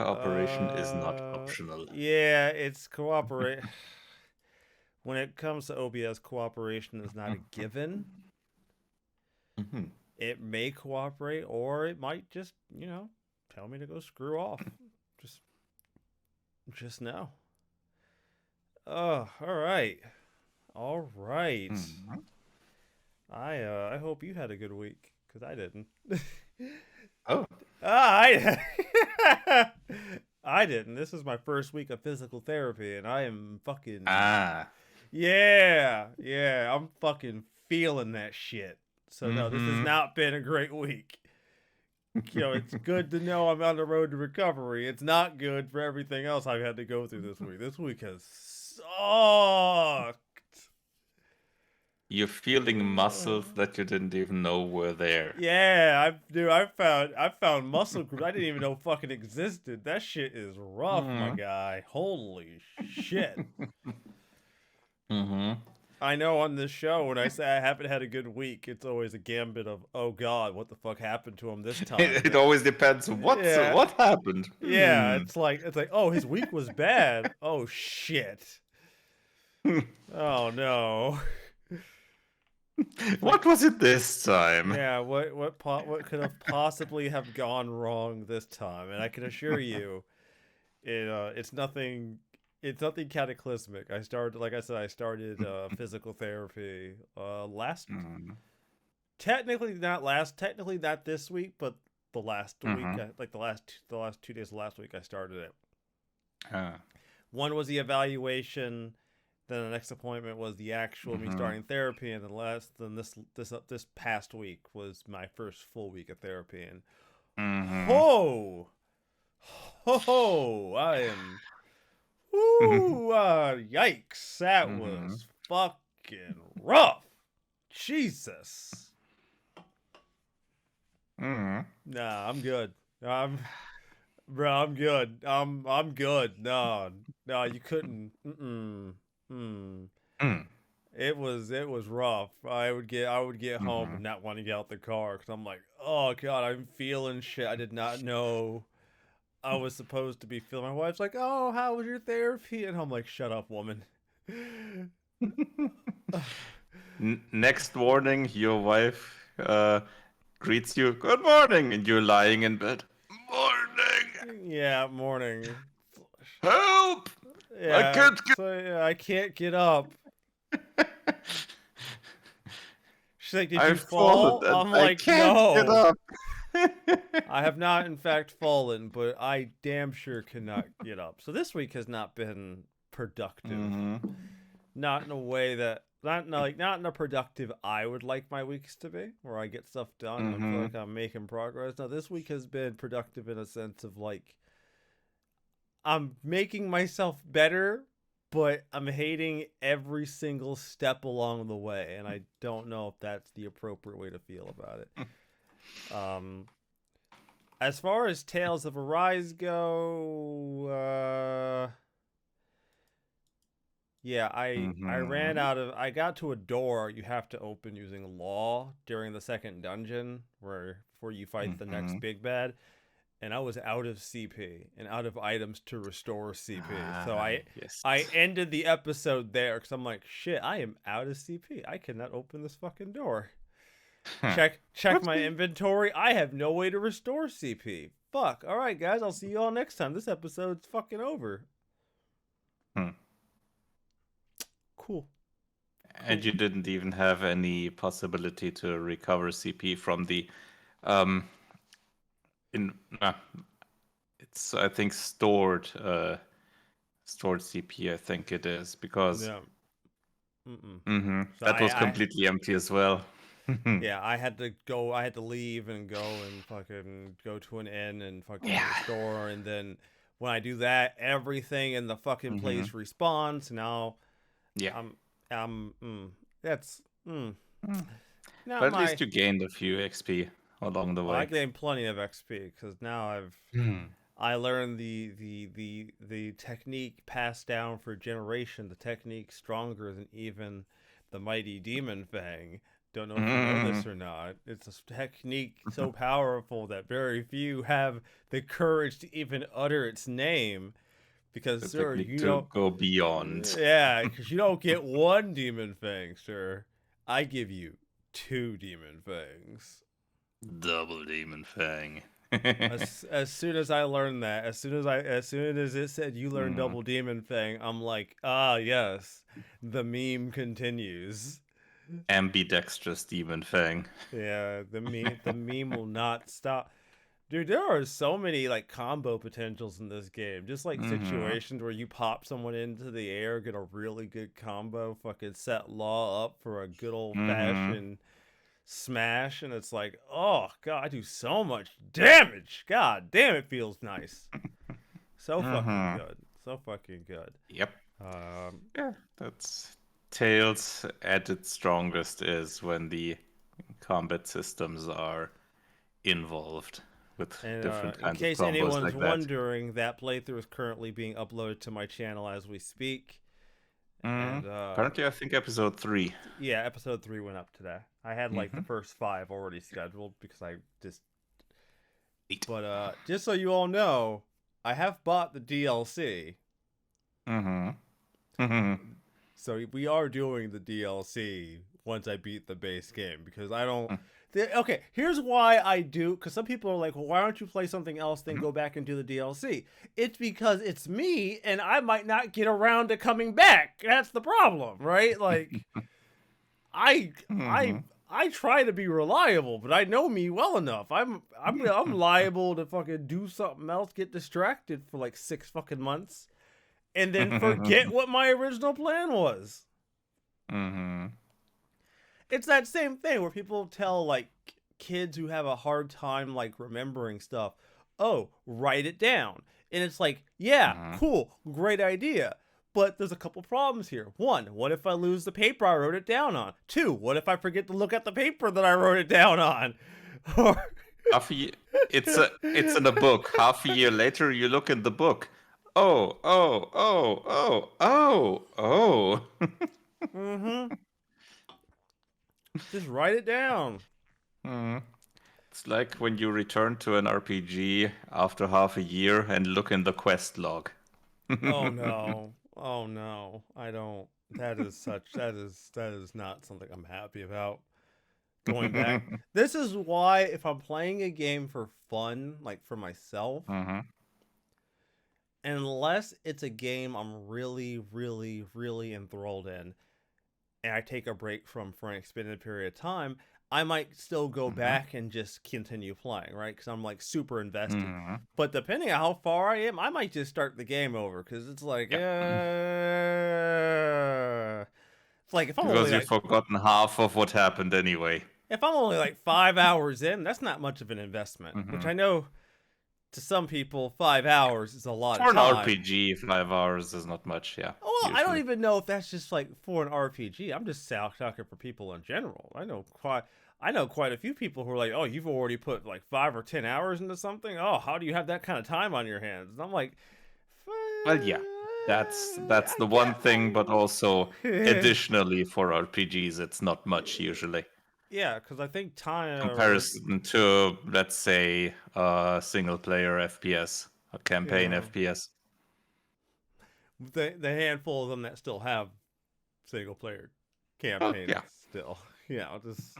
cooperation is not optional. Yeah, it's cooperate. When it comes to OBS, cooperation is not a given. Mhm. It may cooperate, or it might just, tell me to go screw off. Just, just no. Oh, all right. Mhm. I hope you had a good week, cause I didn't. Oh. I I didn't. This is my first week of physical therapy, and I am fucking Ah. yeah. I'm fucking feeling that shit. So no, this has Mm-hmm. not been a great week. It's good to know I'm on the road to recovery. It's not good for everything else I've had to go through this week. This week has sucked. You're feeling muscles that you didn't even know were there. Yeah, I found muscle groups I didn't even know fucking existed. That shit is rough, my Mm-hmm. guy. Holy shit. Mm-hmm. I know on this show when I say I haven't had a good week, it's always a gambit of, oh god, what the fuck happened to him this time? It always depends Yeah. what happened. Yeah, it's like, oh, his week was bad. Oh shit. Oh no. It's like, What was it this time? yeah, what could have possibly have gone wrong this time? And I can assure you, it's nothing cataclysmic. I started, like I said, I started physical therapy last, Mm-hmm. technically not this week, but the last week, Mm-hmm. the last 2 days of last week I started it. Ah. One was the evaluation, then the next appointment was the actual me Mm-hmm. starting therapy, and this past week was my first full week of therapy. And Mm-hmm. ho I am. Ooh, yikes! That Mm-hmm. was fucking rough. Jesus. Mm-hmm. Nah, I'm good. Bro, I'm good. I'm good. No, you couldn't. Mm-mm. Mm. Mm. It was rough. I would get home Mm-hmm. and not want to get out the car because I'm like, oh god, I'm feeling shit. I did not know I was supposed to be feeling. My wife's like, oh, how was your therapy? And I'm like, shut up, woman. Next morning, your wife greets you, "Good morning," and you're lying in bed. Morning. Yeah, morning. Help! I Yeah, can't get. so yeah, I can't get up. She's like, did you I've fallen fall? and I'm I like, can't get no. up. I have not, in fact, fallen, but I damn sure cannot get up. So this week has not been productive. Mm-hmm. Not in a way that not in a productive I would like my weeks to be, where I get stuff done and I feel Mm-hmm. like I'm making progress. No, this week has been productive in a sense of like I'm making myself better, but I'm hating every single step along the way, and I don't know if that's the appropriate way to feel about it. Um, as far as Tales of Arise go, yeah, I ran Mm-hmm. out of. I got to a door you have to open using law during the second dungeon, where before you fight the next Mm-hmm. big bad, and I was out of CP and out of items to restore CP. So Ah, yes. I ended the episode there because I'm like, shit, I am out of CP. I cannot open this fucking door. Huh. Check my Whoopsie. inventory. I have no way to restore CP. Fuck. All right, guys. I'll see you all next time. This episode's fucking over. Hmm. Cool. And Cool. you didn't even have any possibility to recover CP from the um in it's I think stored CP I think it is because Yeah. Mm-mm. So that was I completely empty as well. yeah, I had to go. I had to leave and go and fucking go to an inn and fucking Yeah. restore. And then when I do that, everything in the fucking Mm-hmm. place respawns. Now Yeah. I'm that's Mm. not But at my. least you gained a few XP along the Well, I way. gained plenty of XP because now Hmm. I learned the technique passed down for generation. The technique stronger than even the mighty demon fang. Don't know if you know Mm-hmm. this or not. It's a technique so powerful that very few have the courage to even utter its name. Because, The sir, technique you to don't. go beyond. Yeah, because you don't get one demon fang, sir. I give you two demon fangs. Double demon fang. As soon as I learned that, as soon as it said you learn Mm. double demon fang, I'm like, ah, yes, the meme continues. Ambidextrous demon fang. Yeah, the meme will not stop. Dude, there are so many like combo potentials in this game. Just like Mm-hmm. situations where you pop someone into the air, get a really good combo, fucking set Law up for a good old Mm-hmm. fashioned smash, and it's like, oh god, I do so much damage. God damn, it feels nice. So fucking Mm-hmm. good. So fucking good. Yep. Um, Yeah, that's Tales at its strongest is when the combat systems are involved with and different in kinds of case combos anyone's like that. wondering, that playthrough is currently being uploaded to my channel as we speak. Mm. And Currently, I think episode 3. yeah, episode 3 went up today. I had like the Mm-hmm. first 5 already scheduled because I just. 8. But just so you all know, I have bought the DLC, Mm-hmm. Mm-hmm. so we are doing the DLC once I beat the base game because I don't. Okay, here's why I do. Because some people are like, "Well, why don't you play something else, then Mm-hmm. go back and do the DLC?" It's because it's me, and I might not get around to coming back. That's the problem, right? Like, I I Mm-hmm. I try to be reliable, but I know me well enough. I'm liable to fucking do something else, get distracted for like 6 fucking months, and then forget what my original plan was. Mm-hmm. It's that same thing where people tell like kids who have a hard time like remembering stuff, "Oh, write it down." And it's like, "Yeah, Mm-hmm. cool, great idea." But there's a couple problems here. One, what if I lose the paper I wrote it down on? Two, what if I forget to look at the paper that I wrote it down on? Or Half a year, it's in a book. Half a year later, you look in the book. Oh, oh, oh, oh, oh, oh. mm-hmm. Just write it down. Hmm. It's like when you return to an RPG after half a year and look in the quest log. Oh no. Oh no. I don't. That is not something I'm happy about. Going back. This is why if I'm playing a game for fun, like for myself, Hmm. unless it's a game I'm really, really, really enthralled in, and I take a break from for an extended period of time, I might still go Hmm. back and just continue playing, right? Because I'm like super invested. Hmm. But depending on how far I am, I might just start the game over because it's like, Yep. it's like Because you've forgotten half of what happened anyway. if I'm only like 5 hours in, that's not much of an investment. Which Hmm. I know to some people, 5 hours is a lot of For an time. RPG, 5 hours is not much, yeah, Well, I don't usually. even know if that's just like for an RPG. I'm just talking for people in general. I know quite a few people who are like, "Oh, you've already put like 5 or 10 hours into something. Oh, how do you have that kind of time on your hands?" And I'm like, Well, yeah, that's I the one thing, but also get, additionally for RPGs, it's not much usually. yeah, because I think time or Comparison to, let's say, a single player FPS, a campaign yeah, FPS. the handful of them that still have single player Well, campaigns yeah. still, just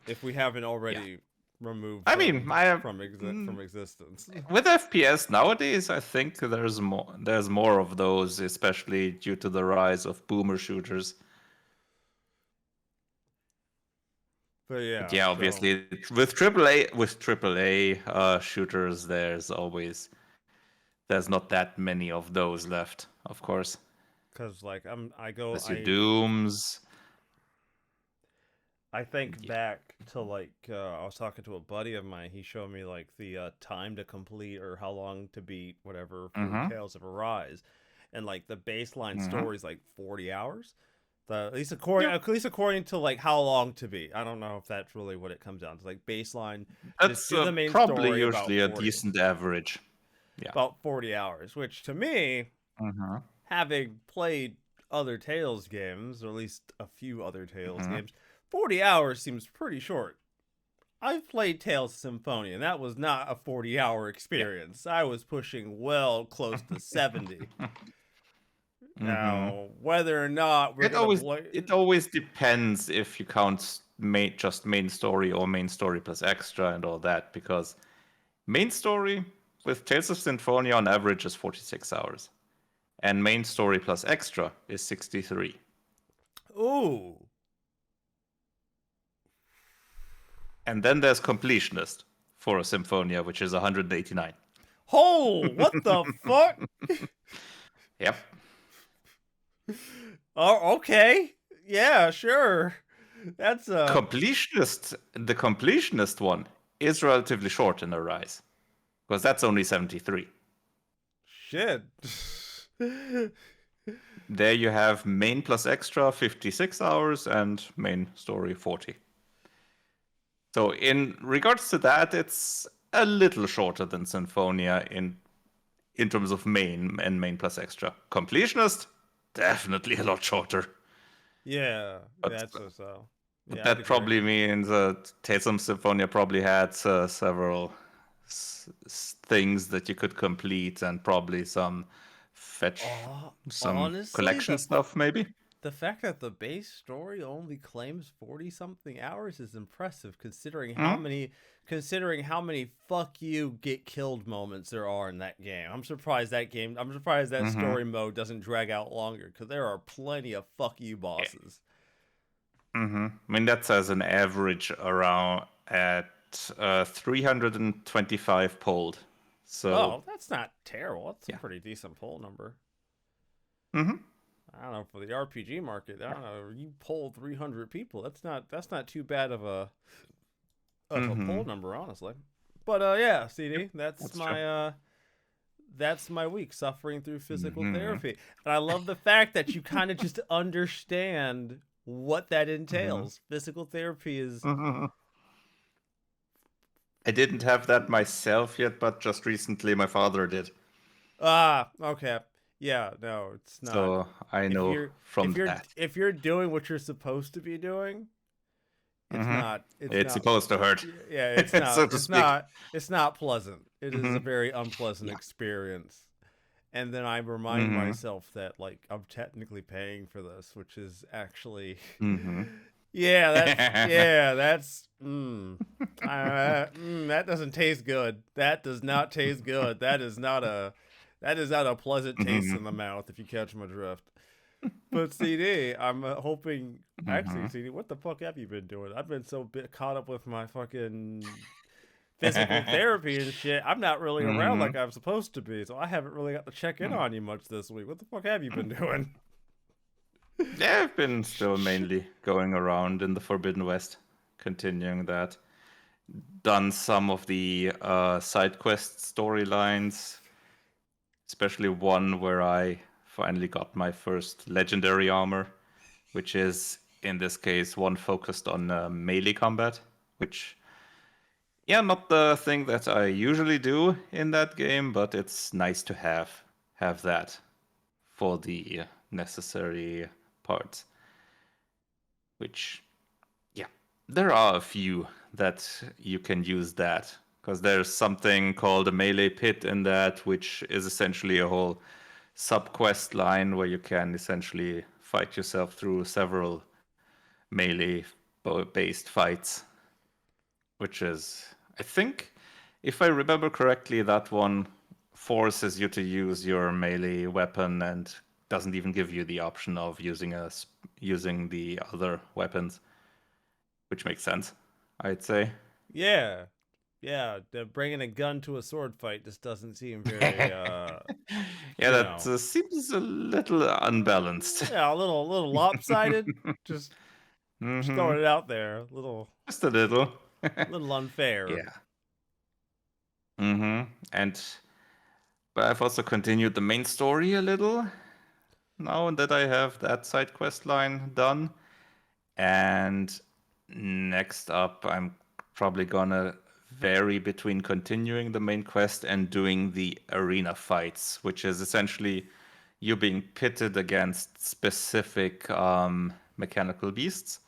if we haven't Yeah. already removed I mean, them I have from existence. with FPS nowadays, I think there's more of those, especially due to the rise of boomer shooters. But But yeah, yeah, so obviously with AAA shooters, there's not that many of those left, of course. because like There's your Dooms. I think Yeah. back to like I was talking to a buddy of mine. He showed me like the time to complete or how long to beat whatever for Mm-hmm. Tales of Arise, and like the baseline Mm-hmm. story is like 40 hours. Yep. At least according to like how long to beat. I don't know if that's really what it comes down to. Like baseline, just That's do the main probably story usually a decent average. Yeah. about 40 hours, which to me, Mm-hmm. having played other Tales games, or at least a few other Tales Mm-hmm. games, 40 hours seems pretty short. I've played Tales of Symphonia, and that was not a 40-hour Yeah. experience. I was pushing well close to 70. Mm-hmm. Now, whether or not we're gonna play, It always depends if you count just main story or main story plus extra and all that, because main story with Tales of Symphonia on average is 46 hours, and main story plus extra is 63. ooh, And then there's completionist for a Symphonia, which is 189. oh, what the fuck? Yep. Oh, okay, yeah, sure. That's a The completionist one is relatively short in a rise, because that's only 73. shit. There you have main plus extra 56 hours and main story 40. So in regards to that, it's a little shorter than Symphonia in terms of main and main plus extra. Completionist, definitely a lot shorter. Yeah, But that's so. But Yeah, I'd that agree. probably means Tales of Symphonia probably had several things that you could complete and probably some fetch, some Honestly, collection stuff, maybe. the fact that the base story only claims 40 something hours is impressive Mm-hmm. considering how many fuck you get killed moments there are in that game. I'm surprised that Mm-hmm. story mode doesn't drag out longer cuz there are plenty of fuck you Yeah. bosses. Mm-hmm. I mean, that's as an average around at 325 pulled. So, Oh, that's not terrible. That's a yeah. pretty decent pull number. Mm-hmm. I don't know for the RPG market. I Yeah. don't know. You pull 300 people. That's not too bad of a Mm-hmm. poll number, honestly. But yeah, Yep. CD, That's true. that's my week suffering through physical Mm-hmm. therapy, and I love the fact that you kind of just understand what that Mm-hmm. entails. Physical therapy is Mm-hmm. I didn't have that myself yet, but just recently my father did. okay, yeah, no, it's not. So I If know you're from that. if you're doing what you're supposed to be doing, it's Hmm. not it's It's not supposed to hurt, yeah, so to speak. it's not pleasant. It is a Hmm. very unpleasant Yeah. experience. And then I remind Hmm. myself that like I'm technically paying for this, which is actually Hmm. that doesn't taste good. That does not taste good. That is not a pleasant taste in the Hmm. mouth if you catch my drift. But CD, I'm hoping. Actually, Hmm. CD, what the fuck have you been doing? I've been so caught up with my fucking physical therapy and shit. I'm not really around Hmm. like I'm supposed to be, so I haven't really got to check in on you much this week. What the fuck have you been doing? Yeah, I've been still mainly going around in the Forbidden West, continuing that. Done some of the side quest storylines, especially one where I finally got my first legendary armor, which is in this case one focused on melee combat, which, yeah, not the thing that I usually do in that game, but it's nice to have that for the necessary parts. Which, yeah, there are a few that you can use that, because there's something called a melee pit in that, which is essentially a whole sub quest line where you can essentially fight yourself through several melee based fights, which is, I think, if I remember correctly, that one forces you to use your melee weapon and doesn't even give you the option of using the other weapons, which makes sense, I'd say. Yeah, yeah. Bringing a gun to a sword fight just doesn't seem very, Yeah, you that know, seems a little unbalanced. yeah, a little lopsided. Just Hmm. throwing it out there, Just a little. little unfair. Yeah. Hmm. And but I've also continued the main story a little now that I have that side quest line done. And next up, I'm probably gonna vary between continuing the main quest and doing the arena fights, which is essentially you being pitted against specific mechanical beasts.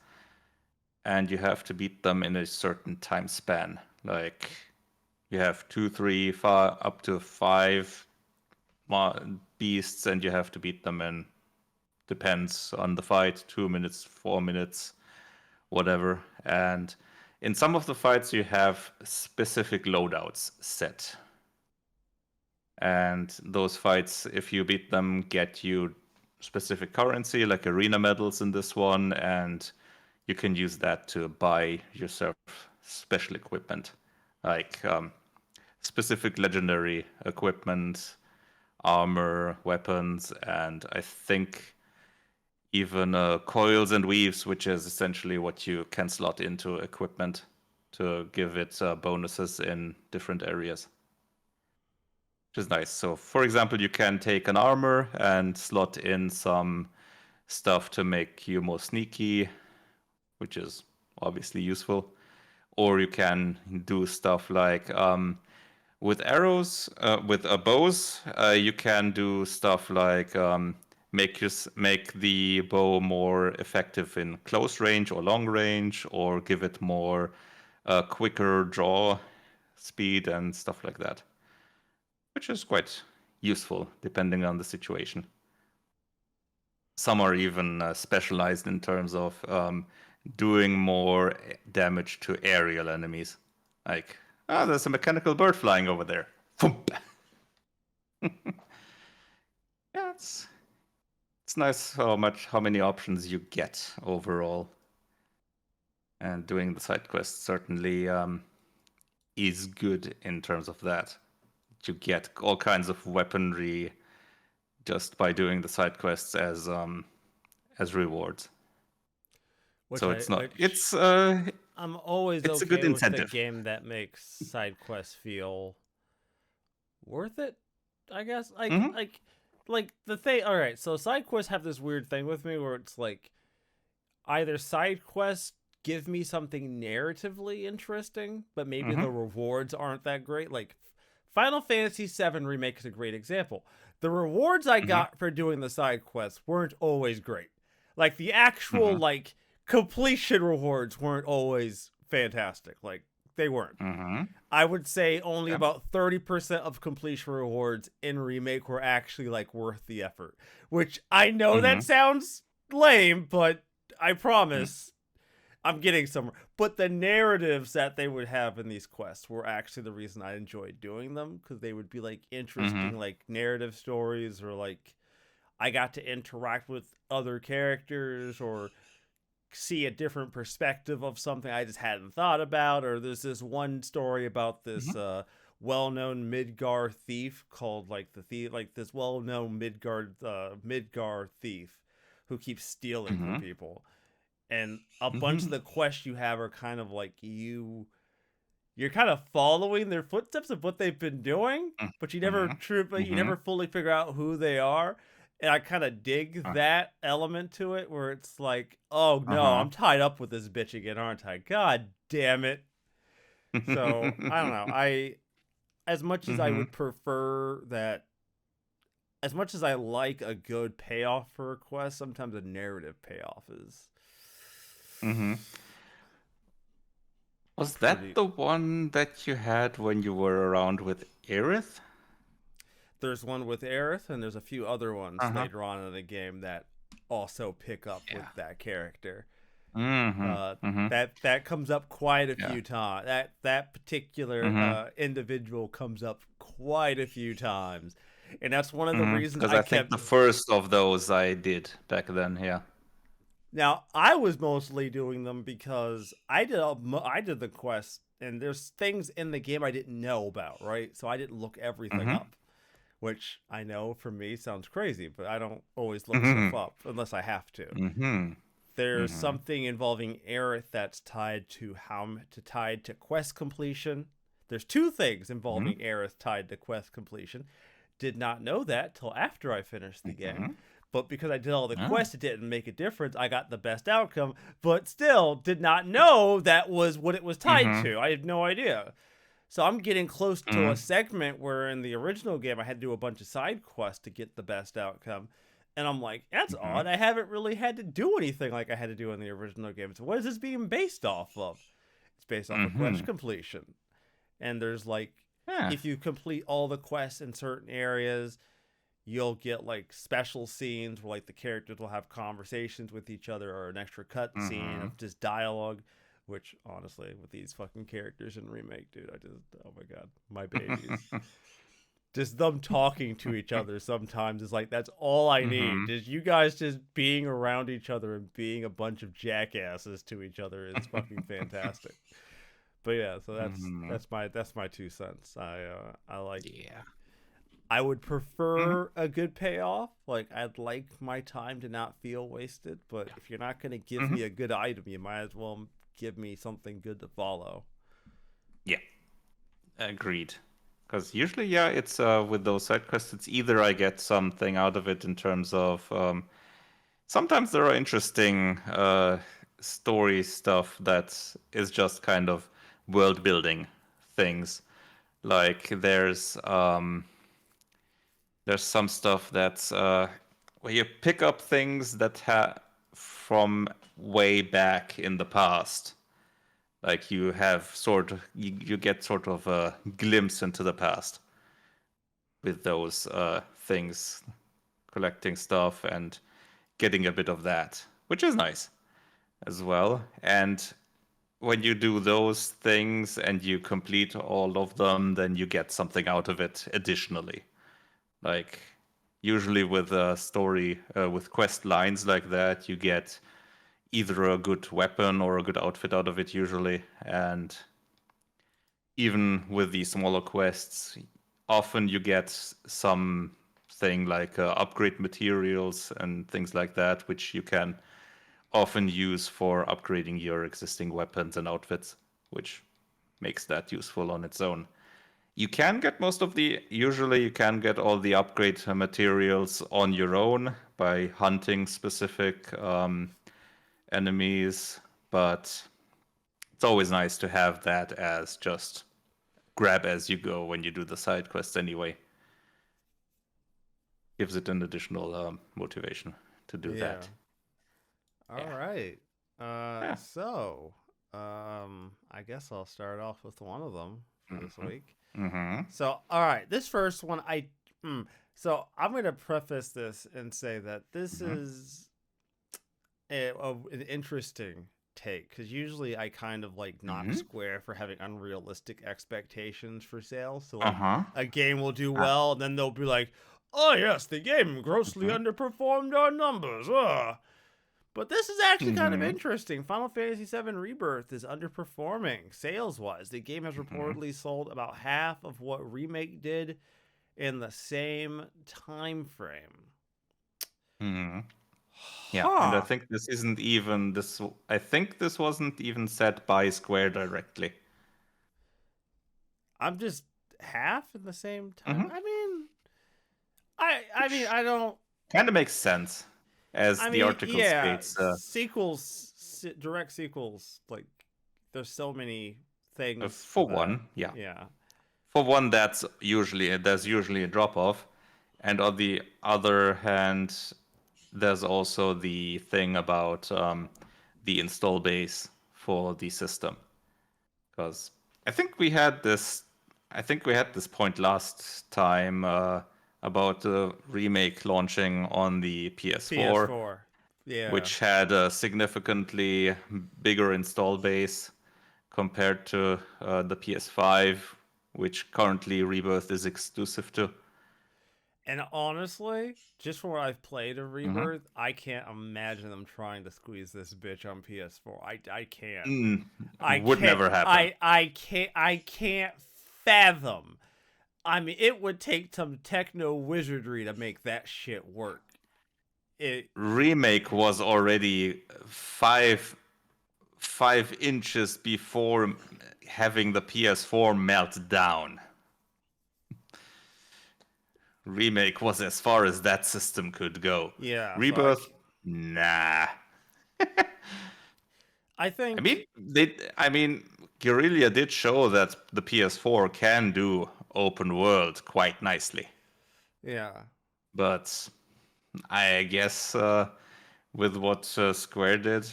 and you have to beat them in a certain time span. Like you have 2, 3, 5, up to 5 beasts, and you have to beat them in, depends on the fight, 2 minutes, 4 minutes, whatever. And in some of the fights, you have specific loadouts set. And those fights, if you beat them, get you specific currency, like arena medals in this one, and you can use that to buy yourself special equipment, like specific legendary equipment, armor, weapons, and I think even coils and weaves, which is essentially what you can slot into equipment to give it bonuses in different areas, which is nice. So, for example, you can take an armor and slot in some stuff to make you more sneaky, which is obviously useful. Or you can do stuff like with arrows, with bows, you can do stuff like make the bow more effective in close range or long range, or give it more quicker draw speed and stuff like that, which is quite useful depending on the situation. Some are even specialized in terms of doing more damage to aerial enemies. Like, there's a mechanical bird flying over there. Thump. Yeah, it's nice how many options you get overall. And doing the side quests certainly is good in terms of that. You get all kinds of weaponry just by doing the side quests as rewards. Which So I it's not. which I'm always It's a good okay with the incentive. game that makes side quests feel worth it, I guess. Mm-hmm. Like the thing. All right, so side quests have this weird thing with me where it's like either side quests give me something narratively interesting, but maybe Mm-hmm. the rewards aren't that great. Like Final Fantasy VII Remake is a great example. The rewards I Mm-hmm. got for doing the side quests weren't always great. Like the actual Mm-hmm. like completion rewards weren't always fantastic. Like they weren't. Mm-hmm. I would say only Yeah. about 30% of completion rewards in Remake were actually like worth the effort. Which I know Mm-hmm. that sounds lame, but I Mm-hmm. promise I'm getting somewhere. But the narratives that they would have in these quests were actually the reason I enjoyed doing them, because they would be like Mm-hmm. interesting like narrative stories, or like I got to interact with other characters or see a different perspective of something I just hadn't thought about. Or there's this one story about this well-known Midgar thief called like the thief, like this well-known Midgar thief who keeps stealing from Mm-hmm. people. And a bunch of Mm-hmm. the quests you have are kind of like you're kind of following their footsteps of what they've been doing, but Mm-hmm. you Mm-hmm. never fully figure out who they are. And I kind of dig that element to it, where it's like, oh no, Uh-huh. I'm tied up with this bitch again, aren't I? God damn it. So I don't know. I as much as I Mm-hmm. would prefer that, as much as I like a good payoff for a quest, sometimes a narrative payoff is Mm-hmm. Was that pretty. the one that you had when you were around with Aerith? There's one with Aerith, and there's a few other ones Uh-huh. later on in the game that also pick up Yeah. with that character. Mm-hmm. Uh, Mm-hmm. that comes up quite a Yeah. few times. That particular Mm-hmm. individual comes up quite a few times, and that's one of the Mm-hmm. reasons Because I I think kept. the first of those I did back then. Yeah. Now I was mostly doing them because I did the quest, and there's things in the game I didn't know about, right? So I didn't look everything Mm-hmm. up, which I know for me sounds crazy, but I don't always look stuff Mm-hmm. up unless I have to. Mm-hmm. There's Mm-hmm. something involving Aerith that's tied to quest completion. There's two things involving Aerith tied to quest completion. Did not know that till after I finished the game. Mm-hmm. But because I did all the Oh. quests, it didn't make a difference. I got the best outcome, but still did not know that was what it was tied Mm-hmm. to. I had no idea. So I'm getting close to a Mm-hmm. segment where in the original game I had to do a bunch of side quests to get the best outcome. And I'm like, that's Mm-hmm. odd. I haven't really had to do anything like I had to do in the original game. So what is this being based off of? It's based off of Mm-hmm. quest completion. And there's like, Yeah. if you complete all the quests in certain areas, you'll get like special scenes where like the characters will have conversations with each other, or an extra cut scene Mm-hmm. of just dialogue. Which honestly, with these fucking characters in remake, dude, I just, oh my god, my babies. Just them talking to each other sometimes is like, that's all I need. Mm-hmm. Just you guys just being around each other and being a bunch of jackasses to each other is fucking fantastic. But yeah, so Mm-hmm. that's my 2 cents. I like, Yeah. I would Mm-hmm. prefer a good payoff. Like, I'd like my time to not feel wasted, but if you're not going to give Mm-hmm. me a good item, you might as well give me something good to follow. Yeah. Agreed. Because usually, yeah, it's with those side quests, it's either I get something out of it in terms of sometimes there are interesting story stuff that is just kind of world building things. Like there's some stuff that's where you pick up things that from way back in the past. Like you have you get sort of a glimpse into the past with those things, collecting stuff and getting a bit of that, which is nice as well. And when you do those things and you complete all of them, then you get something out of it additionally. Like usually with a story with quest lines like that, you get either a good weapon or a good outfit out of it usually. And even with the smaller quests, often you get something like upgrade materials and things like that, which you can often use for upgrading your existing weapons and outfits, which makes that useful on its own. You can get usually you can get all the upgrade materials on your own by hunting specific enemies, but it's always nice to have that as just grab as you go when you do the side quests anyway. Gives it an additional motivation to do Yeah. that. All Yeah. right. Yeah. So, I guess I'll start off with one of them for this Mm-hmm. week. Mm-hmm. So, all right, this first one, so I'm gonna preface this and say that this Mm-hmm. is an interesting take, because usually I kind of like knock Mm-hmm. Square for having unrealistic expectations for sales. So like, Uh-huh. a game will do Uh, well, and then they'll be like, "Oh yes, the game grossly mm-hmm. underperformed our numbers." But this is actually kind of Mm-hmm. interesting. Final Fantasy VII Rebirth is underperforming sales-wise. The game has Mm-hmm. reportedly sold about half of what Remake did in the same time frame. Mm-hmm. Yeah, and I Huh. think I think this wasn't even said by Square directly. I'm just half in the same time. Mm-hmm. I mean, Which I don't. kind of makes sense, as I the mean, article yeah, states. direct sequels. Like, there's so many things for For that. one, yeah, Yeah, for one, there's usually a drop off, and on the other hand, there's also the thing about the install base for the system, because I think we had this, I think we had this point last time about the remake launching on the PS4, PS4. Yeah, which had a significantly bigger install base compared to the PS5, which currently Rebirth is exclusive to. and honestly, just from what I've played of Mm-hmm. Rebirth, I can't imagine them trying to squeeze this bitch on PS4. I can't. Mm, I would can't. never happen. I can't fathom. I mean, it would take some techno wizardry to make that shit work. It Remake was already 5 inches before having the PS4 melt down. Remake was as far as that system could go. Yeah, so Rebirth, nah. I I think mean, Guerrilla did show that the PS4 can do open world quite nicely, yeah. but I guess with what Square did,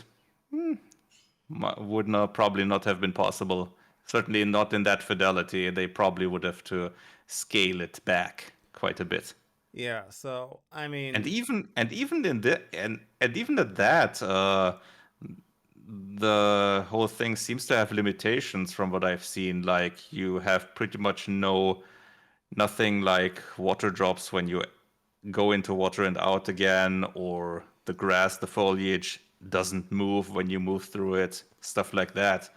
hmm, would not probably not have been possible. Certainly not in that fidelity. They probably would have to scale it back quite a bit. Yeah, so I And mean, even in the and even at that, the whole thing seems to have limitations from what I've seen. Like you have pretty much nothing like water drops when you go into water and out again, or the grass, the foliage doesn't move when you move through it. Stuff like that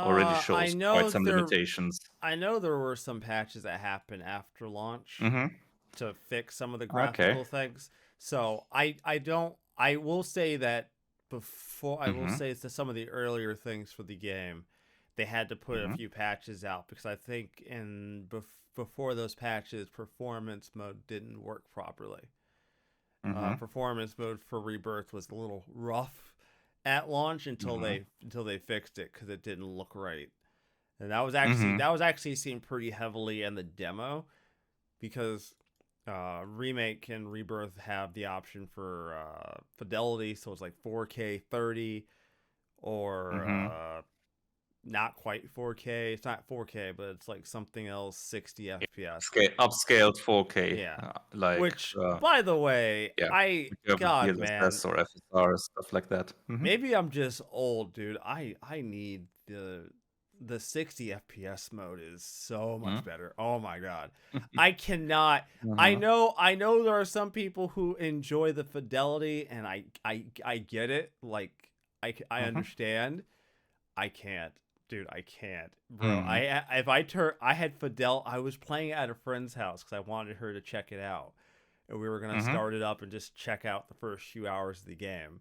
already I shows quite know some there, limitations. I know there were some patches that happened after launch Mm-hmm. to fix some of the Okay. graphical things. So I don't, I will say that before, I will Mm-hmm. say to some of the earlier things for the game, they had to put a Mm-hmm. few patches out because I think before those patches, performance mode didn't work properly. Mm-hmm. Performance mode for Rebirth was a little rough at launch Mm-hmm. until they fixed it because it didn't look right. And that Mm-hmm. was actually seen pretty heavily in the demo because remake and rebirth have the option for fidelity, so it's like 4K 30 or Mm-hmm. not quite 4K. It's not 4K, but it's like something else 60 FPS. Upscaled 4K, Yeah. like Which, by the way, yeah, I if you have a God man, DLSS or FSR stuff like that. Mm-hmm. maybe I'm just old, dude. I need the 60 FPS mode is so much better. Oh my god. I cannot Mm-hmm. I know there are some people who enjoy the fidelity and I get it. Like I Mm-hmm. understand. I can't. Dude, I can't. Bro, Mm-hmm. I had Fidel I was playing at a friend's house cuz I wanted her to check it out. And we were going to Mm-hmm. start it up and just check out the first few hours of the game,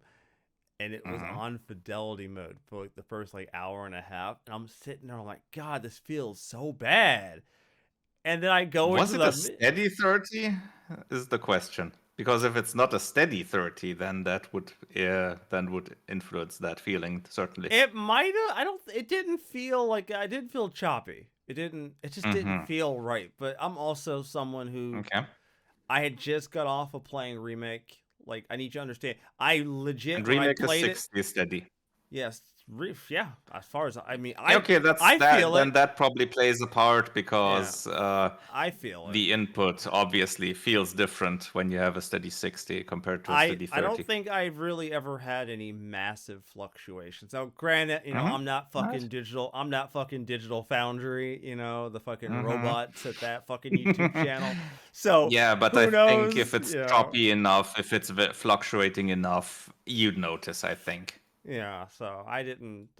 and it was Mm-hmm. on fidelity mode for like the first like hour and a half, and I'm sitting there, I'm like, god, this feels so bad. And then I go Was into it a the steady 30? Is the question. Because if it's not a steady 30, then that would influence that feeling certainly. it might have, I don't, it didn't feel like, I didn't feel choppy, it just didn't Mm-hmm. feel right. But I'm also someone who, Okay. I had just got off of playing remake. Like, I need you to understand, I legit And when I remake is played it, 60 steady. yes, yeah, as far as I mean, Yeah, okay, that's I that. feel Then it. that probably plays a part Yeah, because I feel it. the input obviously feels different when you have a steady 60 compared to a steady I don't 30. think I've really ever had any massive fluctuations. Now, granted, you know, Mm-hmm. All right. I'm not fucking Digital Foundry, you know, the fucking Mm-hmm. robots at that fucking YouTube channel. So, Yeah, but I who think if knows, it's you know. choppy enough, if it's fluctuating enough, you'd notice, I think. Yeah, so I didn't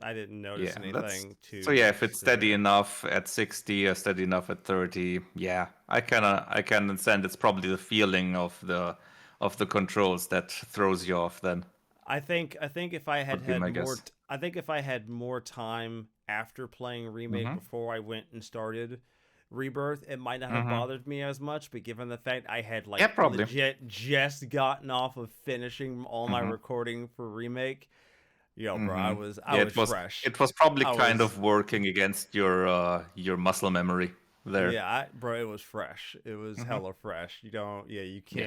notice Yeah, that's anything so too yeah, if it's steady severe. enough at 60 or steady enough at 30, yeah, I can understand it's probably the feeling of the controls that throws you off then, I think if I had would be my more guess. I think if I had more time after playing remake Mm-hmm. before I went and started rebirth, it might not have Mm-hmm. bothered me as much. But given the fact I had Yeah, like probably. legit just gotten off of finishing all my Mm-hmm. recording for remake, yo, bro, Mm-hmm. I Yeah, was fresh. it was probably I kind was of working against your muscle memory there. Yeah, bro, it was fresh. It was Mm-hmm. hella fresh. You don't, yeah, Yeah.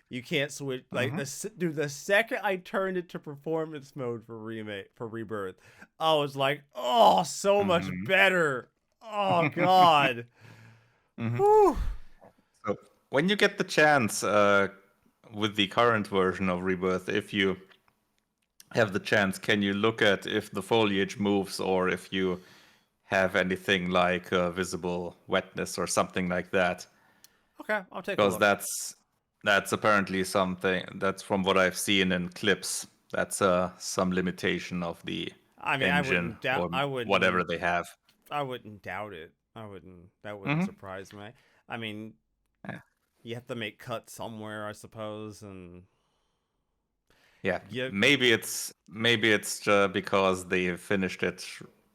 you can't switch like Mm-hmm. dude. The second I turned it to performance mode for remake for rebirth, I was like, oh, so much Mm-hmm. better. Oh god. Mm-hmm. Whew. So when you get the chance, with the current version of Rebirth, if you have the chance, can you look at if the foliage moves or if you have anything like visible wetness or something like that? Okay, I'll take a Because look. that's apparently something that's from what I've seen in clips. That's some limitation of the I mean, engine or whatever they have. I wouldn't doubt it. I wouldn't. That wouldn't Hmm. surprise me. I mean, Yeah. you have to make cuts somewhere, I suppose, and Yeah, yeah, maybe it's because they finished it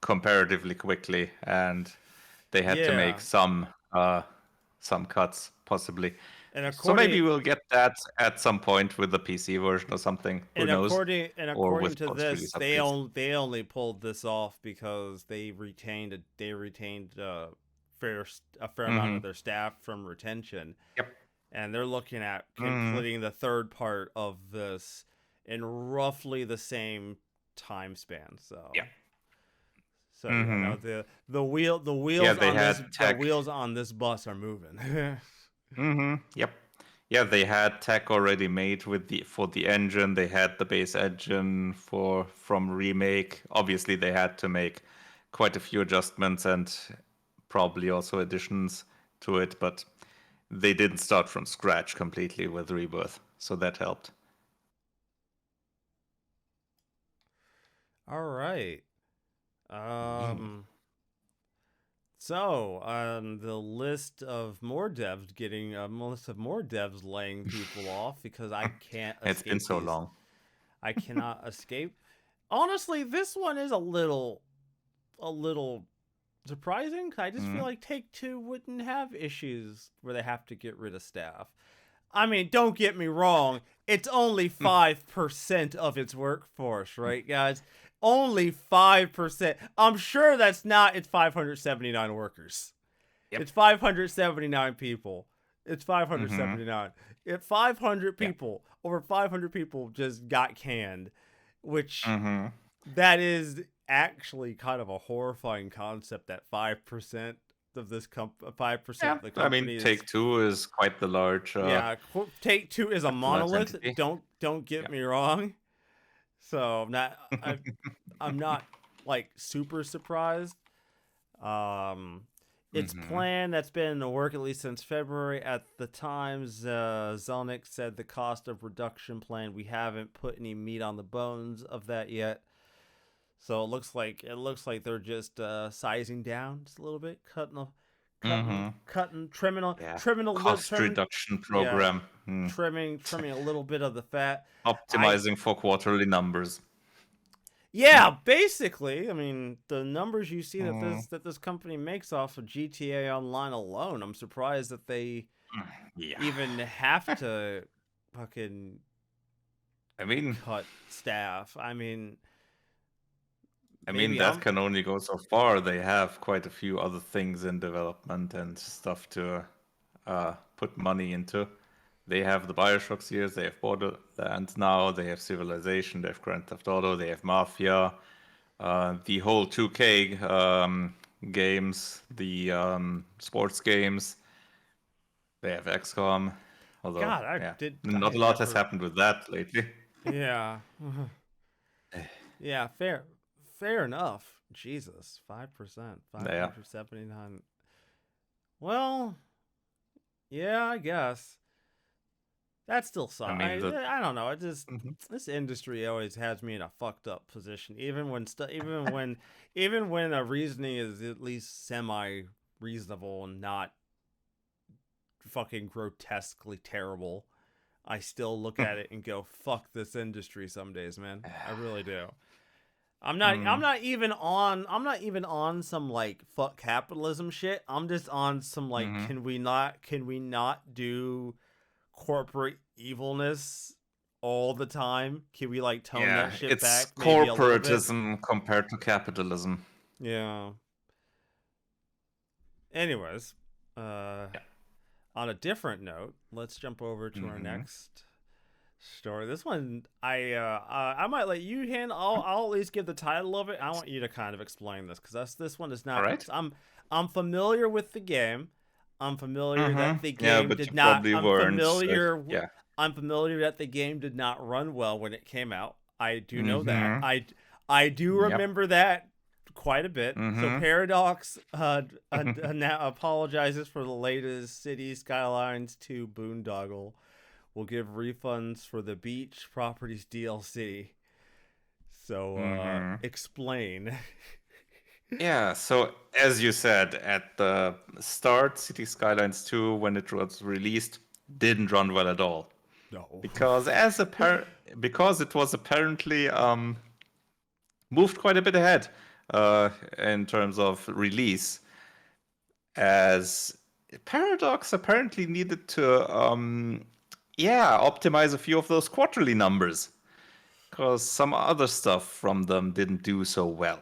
comparatively quickly and they had to make yeah. some cuts possibly. And So maybe according we'll get that at some point with the PC version or something. Who knows? Or according with to post-release this, updates. they only pulled this off because they retained a fair amount Hmm. of their staff from retention, Yep. and they're looking at Mm-hmm. completing the third part of this in roughly the same time span. Yeah. So yeah, Mm-hmm. no, the Yeah, wheels they on had this tech. bus are moving. Mm-hmm. Yep. Yeah, they had tech already made with the for the engine. They had the base engine for from remake. Obviously, they had to make quite a few adjustments and probably also additions to it, but they didn't start from scratch completely with Rebirth, so that helped. All right. Mm. Um. So, on the list of more devs getting a list of more devs laying people off because I can't It's been escape so these. long. I cannot escape. Honestly, this one is a little surprising. I just feel Mm. like Take Two wouldn't have issues where they have to get rid of staff. I mean, don't get me wrong. It's only 5% of its workforce, right, guys? Only 5%. I'm sure that's not its 579 workers. Yep. It's 579 people. It's Mm-hmm. 579. If 500 Yeah. people, over 500 people just got canned, which Mm-hmm. that is actually kind of a horrifying concept that 5% of this 5% Yeah. of the I mean, company is. Take Two is quite the large Yeah, Take Two is a quite the large monolith. entity. Don't get Yeah. me wrong. So I'm not like super surprised. Um, it's Mm-hmm. planned that's been in the work at least since February. At the times, Zelnick said the cost of reduction plan. We haven't put any meat on the bones of that yet. So it looks like they're just sizing down just a little bit, Mm-hmm. Yeah. trimming a little, Cost trimming, reduction yeah, program. Mm. trimming a little bit of the fat. I Optimizing for quarterly numbers. Mm. Yeah, basically. I mean, the numbers you see that Mm. this company makes off of GTA Online alone, I'm surprised that they Yeah. even have to fucking I mean, cut staff. I mean, I mean, maybe that I'm can only go so far. They have quite a few other things in development and stuff to put money into. They have the Bioshock series, they have Borderlands now, they have Civilization, they have Grand Theft Auto, they have Mafia, the whole 2K games, the sports games. They have XCOM, although God, yeah, I not a had lot has never. happened with that lately. Yeah. Yeah, fair enough. Jesus, 5%, Yeah, 579. Well, yeah, I guess. That still I sucks. mean the. I don't know. It just Mhm. this industry always has me in a fucked up position. Even when a reasoning is at least semi reasonable and not fucking grotesquely terrible, I still look at it and go, "Fuck this industry." Some days, man, I really do. I'm not. I'm Mm, not even on. I'm not even on some like fuck capitalism shit. I'm just on some like, hmm can we not? Can we not do corporate evilness all the time? Can we like tone that Yeah, shit it's back maybe a little bit? corporatism compared to capitalism. Yeah. Anyways, uh, Yeah. on a different note, let's jump over to our hmm next story. This one, I might let you handle. I'll at least give the title of it. I want you to kind of explain this because this one is All not. right. I'm familiar with the game. I'm familiar that the Yeah, game but did you not. probably weren't. Yeah. I'm familiar that the game did not run well when it came out. I do know that. hmm I do Yep. remember that quite a bit. So hmm Paradox now apologizes for the latest City Skylines 2 boondoggle. Will give refunds for the beach properties DLC. So hmm explain. Yeah, so as you said at the start, City Skylines 2, when it was released, didn't run well at all. No. Because because it was apparently moved quite a bit ahead in terms of release, as Paradox apparently needed to optimize a few of those quarterly numbers because some other stuff from them didn't do so well.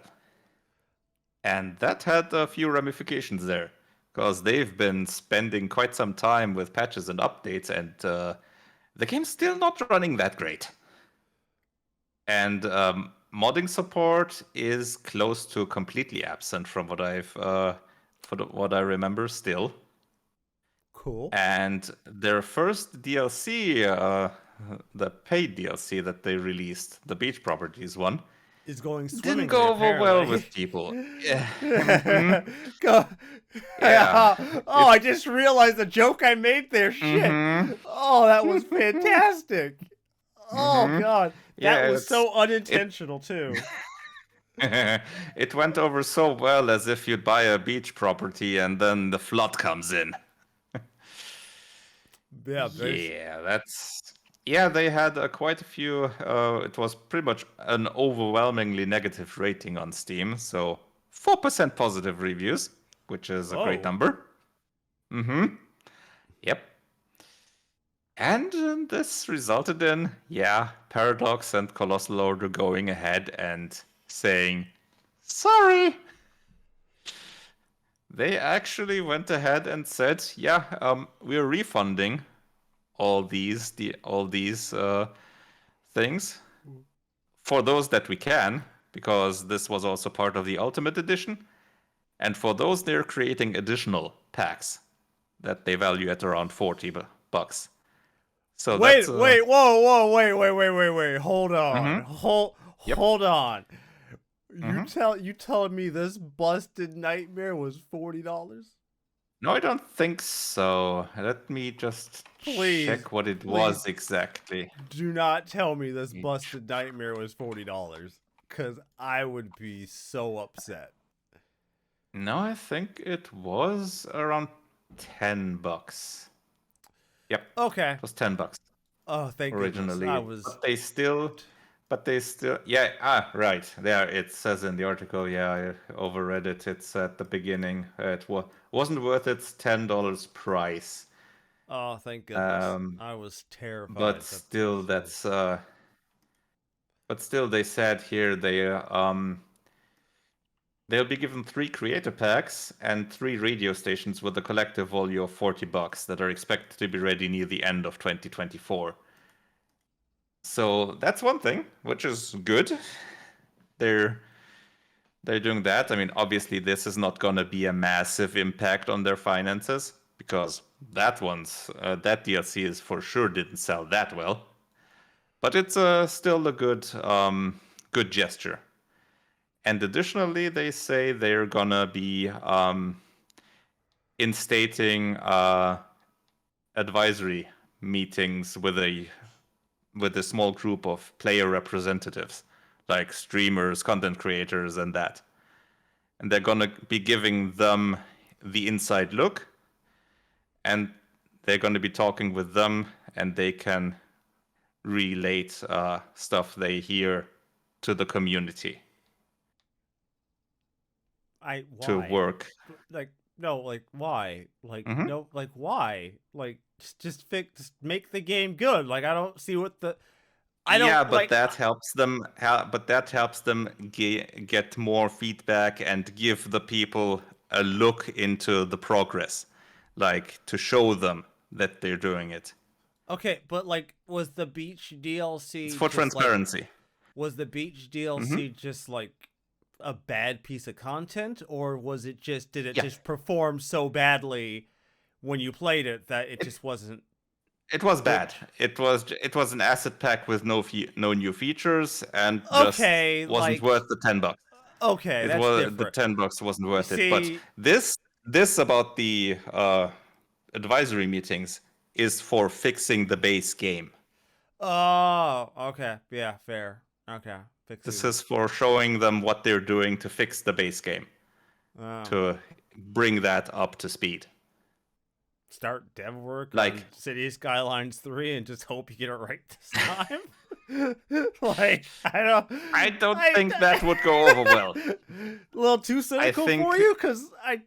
And that had a few ramifications there. because they've been spending quite some time with patches and updates, and the game's still not running that great. And modding support is close to completely absent from what what I remember still. Cool. And their first DLC, the paid DLC that they released, the Beach Properties one, Is going didn't swimmingly, go over well apparently. with people. Yeah. Mhm. Go. Yeah. Oh, I just realized the joke I made there. Shit. Mm-hmm. Oh, that was fantastic. Oh Mm-hmm. God, that Yeah, was so it unintentional too. it went over so well as if you'd buy a beach property and then the flood comes in. Yeah, Yeah, they had quite a few. It was pretty much an overwhelmingly negative rating on Steam, so 4% positive reviews, which is a great Whoa. number. Mm-hmm. Yep. And this resulted in, Paradox and Colossal Order going ahead and saying, sorry. They actually went ahead and said, we're refunding all these things for those that we can, because this was also part of the Ultimate Edition. And for those, they're creating additional packs that they value at around $40. So that's Wait, whoa, wait. Hold on. mm-hmm. Yep. Hold on. Mm-hmm. You telling me this busted nightmare was $40? No, I don't think so. Let me just Please, check what it please was exactly. do not tell me this busted nightmare was $40. Cause I would be so upset. No, I think it was around $10. Yep, Okay. it was $10 Oh, thank goodness. I originally. was But right. There it says in the article, I overread it. It's at the beginning. It wasn't worth its $10 price. Oh, thank goodness. Um, I was but terrified that still, this was they said here they'll be given 3 creator packs and 3 radio stations with a collective value of $40 that are expected to be ready near the end of 2024. So that's one thing, which is good. They're doing that. I mean, obviously, this is not going to be a massive impact on their finances because that DLC is for sure didn't sell that well. But it's still a good gesture. And additionally, they say they're gonna be instating advisory meetings with a small group of player representatives, like streamers, content creators, and that. And they're gonna be giving them the inside look, and they're gonna be talking with them, and they can relate stuff they hear to the community to why? work. Like no, like why? Like Mm-hmm. no, like why? Like just make the game good. Like I don't see what the I don't Yeah, but like that helps them. But that helps them get more feedback and give the people a look into the progress, like to show them that they're doing it. okay, but like was the beach It's DLC for just like transparency. was the beach Hmm. DLC just like a bad piece of content or was it just did it Yeah, just perform so badly when you played it that it it just wasn't it was good? bad. It was an asset pack with no new features and just Okay, wasn't like worth the $10. okay, It that's was the different. $10 wasn't You worth it. But see, this about the advisory meetings is for fixing the base game. oh, okay, yeah, fair. Okay, This fixing. is for showing them what they're doing to fix the base game, Oh, to bring that up to speed. start dev work Like, on City Skylines 3 and just hope you get it right this time. Like I don't, I don't think that would go over well. a little too I cynical for think you, cause I.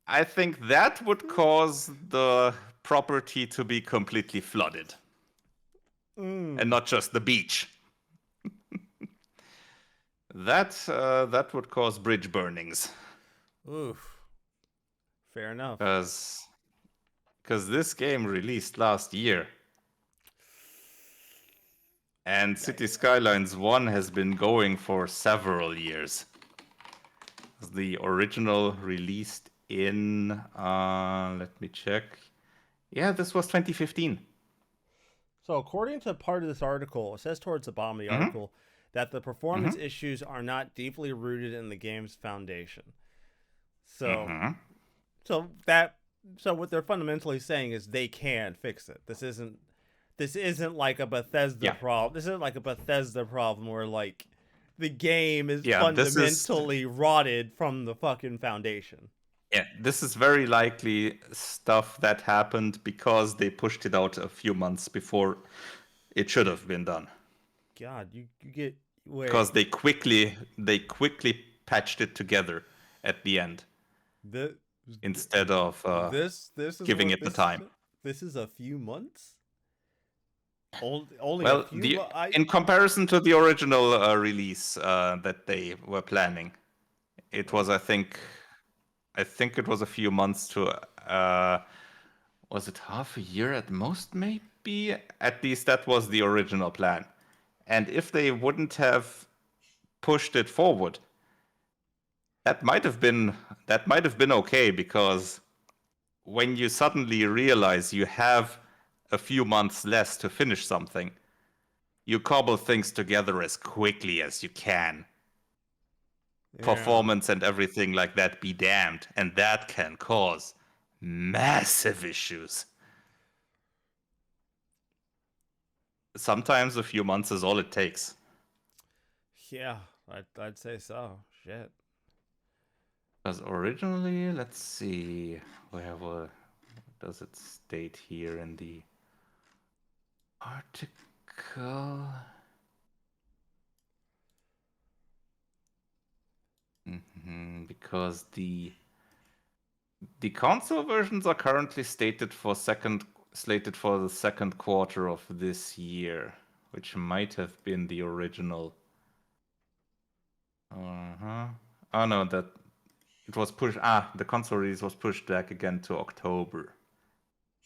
I think that would cause the property to be completely flooded, and Mm, not just the beach. That would cause bridge burnings. oof, Fair enough. because this game released last year, and City Skylines 1 has been going for several years. The original released in, let me check. Yeah, this was 2015. So, according to part of this article, it says towards the bottom of the Mm-hmm. article that the performance Mm-hmm. issues are not deeply rooted in the game's foundation. So, Mm-hmm. so that so what they're fundamentally saying is they can fix it. This isn't like a Bethesda Yeah. problem. This isn't like a Bethesda problem where like the game is Yeah, fundamentally rotted from the fucking foundation. this is very likely stuff that happened because they pushed it out a few months before it should have been done. God, you get Because wait. they quickly patched it together at the end The instead of this is giving what it the time. this is a few months. Only a Well, few. I in comparison to the original release that they were planning, it was I think it was a few months to was it half a year at most, maybe? At least that was the original plan. And if they wouldn't have pushed it forward, that might have been okay, because when you suddenly realize you have a few months less to finish something, you cobble things together as quickly as you can. yeah. Performance and everything like that be damned, and that can cause massive issues. Sometimes a few months is all it takes. Yeah, I'd say so. Shit. Because originally, let's see, does it state here in the article? Because the console versions are currently slated for the second quarter of this year, which might have been the original. Oh no, that it was pushed. The console release was pushed back again to October,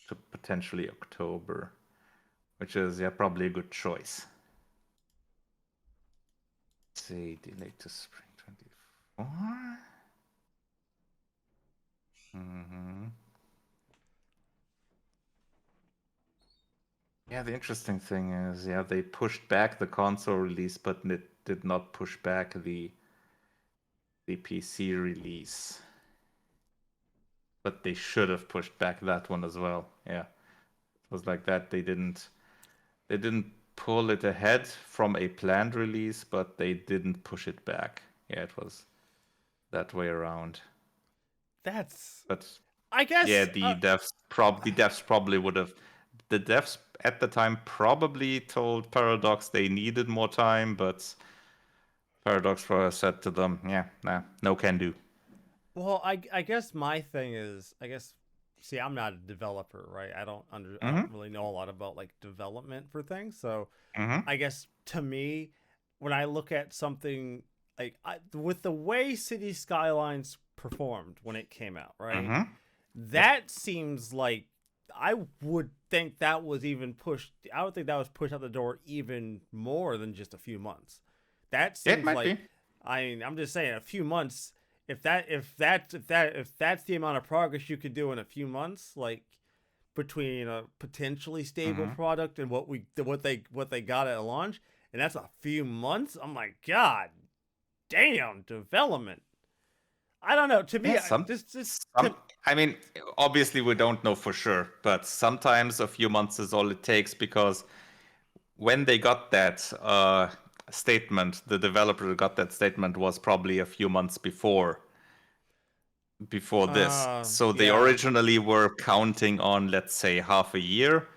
to potentially October, which is probably a good choice. Let's see, delayed to spring 24. Yeah, the interesting thing is, they pushed back the console release, but it did not push back the PC release. But they should have pushed back that one as well. Yeah, it was like that. They didn't pull it ahead from a planned release, but they didn't push it back. Yeah, it was that way around. That's. But I yeah, guess. the devs probably would have. The devs at the time probably told Paradox they needed more time, but Paradox said to them, "Yeah, nah, no can do." Well, I guess my thing is, I guess. See, I'm not a developer, right? I don't Mm-hmm. really know a lot about like development for things. So Mm-hmm. I guess to me, when I look at something like with the way City Skylines performed when it came out, right? Mm-hmm. Yep. That seems like I would think that was even pushed. I would think that was pushed out the door even more than just a few months. That Yeah, it seems might like, be. I mean, I'm just saying a few months. If that's the amount of progress you could do in a few months, like between a potentially stable Mm-hmm. product and what they got at launch, and that's a few months. I'm like, God damn, development. I don't know. To me, Yeah, some. I mean, obviously we don't know for sure, but sometimes a few months is all it takes, because when they got that statement, the developer got that statement was probably a few months before this. So they yeah, originally were counting on, let's say, half a year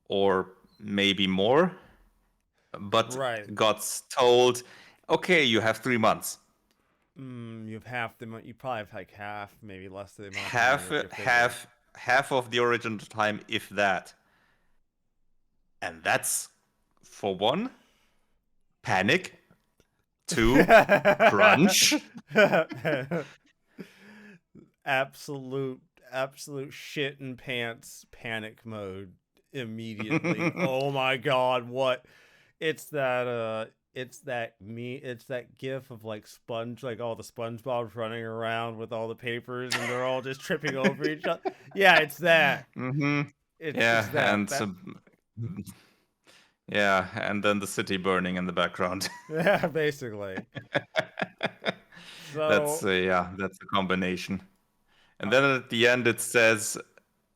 or maybe more, but right. got told, okay, you have 3 months. You've half the amount. You probably have like half, maybe less the amount of time Half that you figured. half of the original time, if that. And that's, for one, panic, two, crunch. absolute shit and pants panic mode immediately. Oh my god, what? It's that gif of like all the SpongeBob's running around with all the papers and they're all just tripping over each other. Yeah, it's that. Mm-hmm. It's Yeah, that. and yeah, and then the city burning in the background. Yeah, basically. That's So, yeah, that's a combination. And uh, then at the end it says,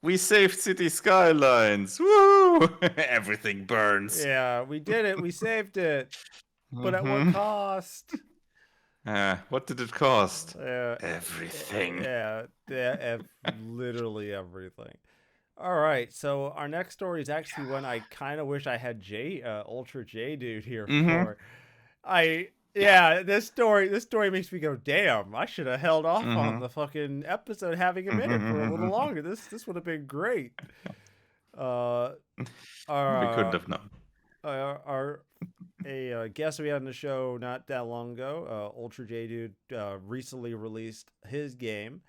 "We saved City Skylines! Woo! Everything burns." yeah, we did it. We saved it. But at what Mm-hmm. cost? What did it cost? Uh, Everything. literally everything. All right, so our next story is actually one I kind of wish I had Ultra J Dude here Mm-hmm. for. I Yeah. Yeah, this story makes me go, damn, I should have held off on Mm-hmm. the fucking episode having him in it for a little longer. This would have been great. Uh, We couldn't our have known. our a guest we had on the show not that long ago, Ultra J Dude, recently released his game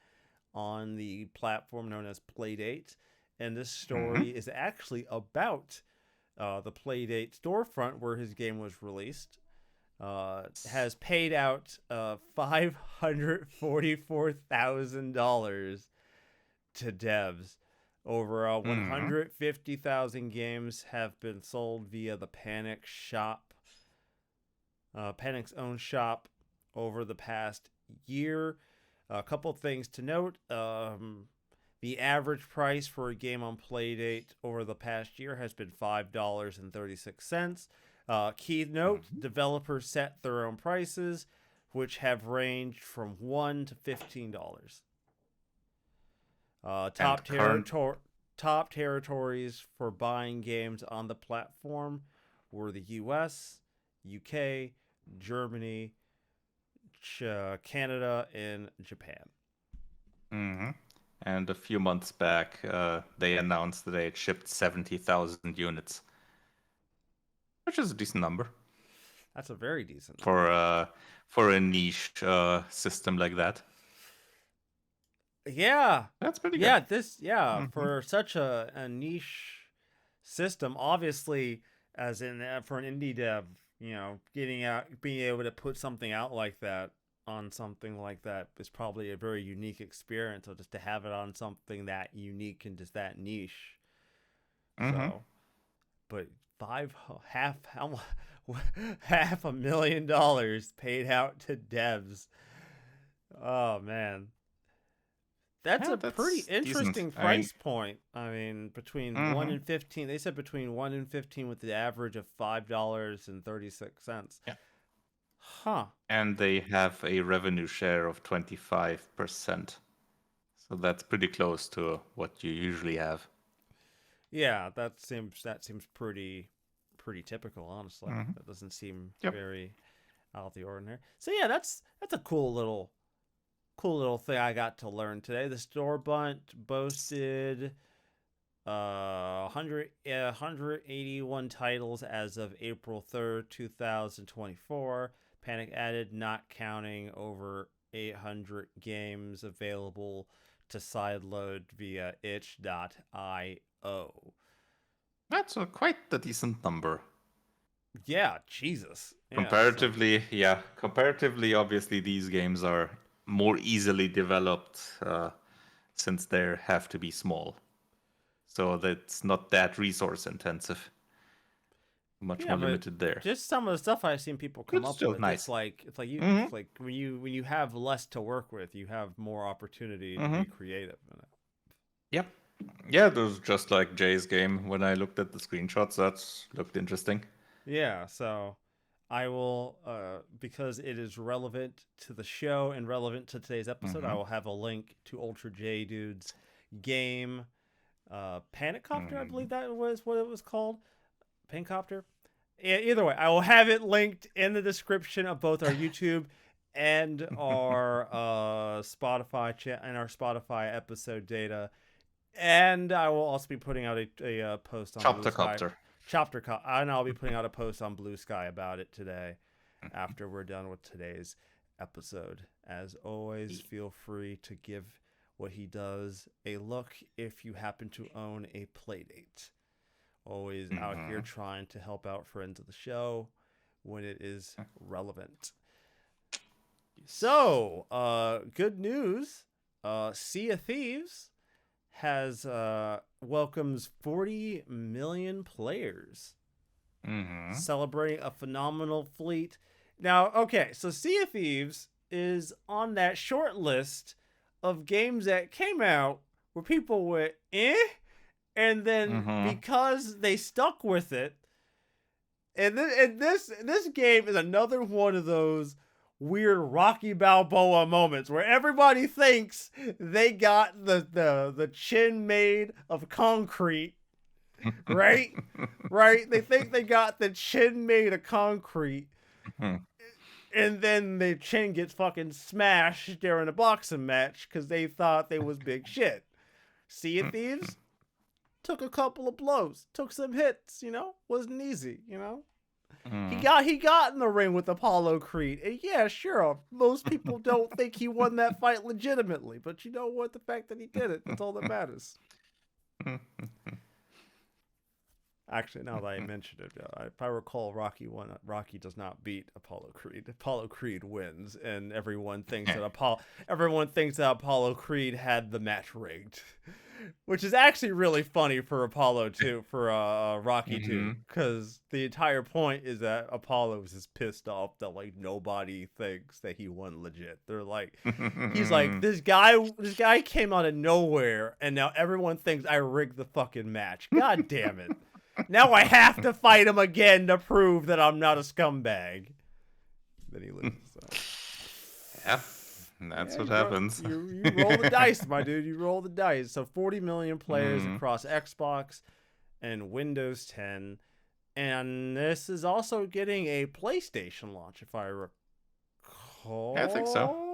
on the platform known as Playdate, and this Mm-hmm. story is actually about the Playdate storefront where his game was released. Has paid out $544,000 to devs. Over Mm-hmm. 150,000 games have been sold via the Panic's own shop over the past year. A couple things to note. The average price for a game on Playdate over the past year has been $5.36. Key note: Mm-hmm. developers set their own prices, which have ranged from $1 to $15. Uh, And top current. territory top territories for buying games on the platform were the U.S., UK, Germany, Canada, and Japan. Mm-hmm. And a few months back, they announced that they had shipped 70,000 units, which is a decent number That's a very decent for number. a niche system like that. Yeah, That's pretty good. yeah, Mm-hmm. for such a niche system, obviously, as in for an indie dev, being able to put something out like that on something like that is probably a very unique experience. So just to have it on something that unique and just that niche. Mm-hmm. So, but five half how $500,000 paid out to devs. Oh man, that's Yeah, a pretty that's decent. interesting I mean, price point. I mean, between 1 mm-hmm. and 15, they said between 1 and 15 with the average of $5.36. Yeah. Huh. And they have a revenue share of 25%. So that's pretty close to what you usually have. Yeah, that seems pretty typical, honestly. Mm-hmm. That doesn't seem Yep. very out of the ordinary. So yeah, that's a cool little thing I got to learn today. The store boasted 181 titles as of April 3rd, 2024. Panic added, not counting over 800 games available to sideload via itch.io. That's quite the decent number. Yeah, Jesus. Yeah, so Comparatively, obviously, these games are more easily developed since they have to be small. So that's not that resource intensive. Much yeah, more but limited there. just some of the stuff I've seen people come It's up still with, it's nice. like it's like you Mm-hmm. it's like when you have less to work with, you have more opportunity to Mm-hmm. be creative in it. Yep. Yeah, it was just like Jay's game. When I looked at the screenshots, that looked interesting. Yeah, so I will, because it is relevant to the show and relevant to today's episode, I Mm-hmm. will have a link to Ultra J Dude's game, Panicopter, I Mm-hmm. believe that was what it was called. Panicopter? Yeah, either way, I will have it linked in the description of both our YouTube and our Spotify episode data. And I will also be putting out a post on Blue Chopter Sky copter. and I'll be putting out a post on Blue Sky about it today after we're done with today's episode. As always, feel free to give what he does, a look if you happen to own a Playdate. Always out here Mm-hmm. trying to help out friends of the show when it is relevant. Yes. So, good news. Sea of Thieves has welcomes 40 million players, Mm-hmm. celebrating a phenomenal fleet. Now, okay, so Sea of Thieves is on that short list of games that came out where people went and then Mm-hmm. because they stuck with it, and this game is another one of those weird Rocky Balboa moments where everybody thinks they got the chin made of concrete, right? Right? They think they got the chin made of concrete, and then the chin gets fucking smashed during a boxing match because they thought they was big shit. Sea of Thieves took a couple of blows, took some hits, wasn't easy, He got in the ring with Apollo Creed. And yeah, sure, most people don't think he won that fight legitimately, but you know what? The fact that he did it, that's all that matters. Actually, now that I mentioned it, if I recall, Rocky does not beat Apollo Creed. Apollo Creed wins, and everyone thinks that Apollo Creed had the match rigged, which is actually really funny for Rocky too, Mm-hmm. because the entire point is that Apollo is just pissed off that like nobody thinks that he won legit. They're like, he's like, this guy came out of nowhere, and now everyone thinks I rigged the fucking match. God damn it. Now I have to fight him again to prove that I'm not a scumbag. Then he loses. So. Yeah, that's Yeah, what happens. you roll the dice, my dude. You roll the dice. So 40 million players Mm. across Xbox and Windows 10. And this is also getting a PlayStation launch, if I I think so. recall.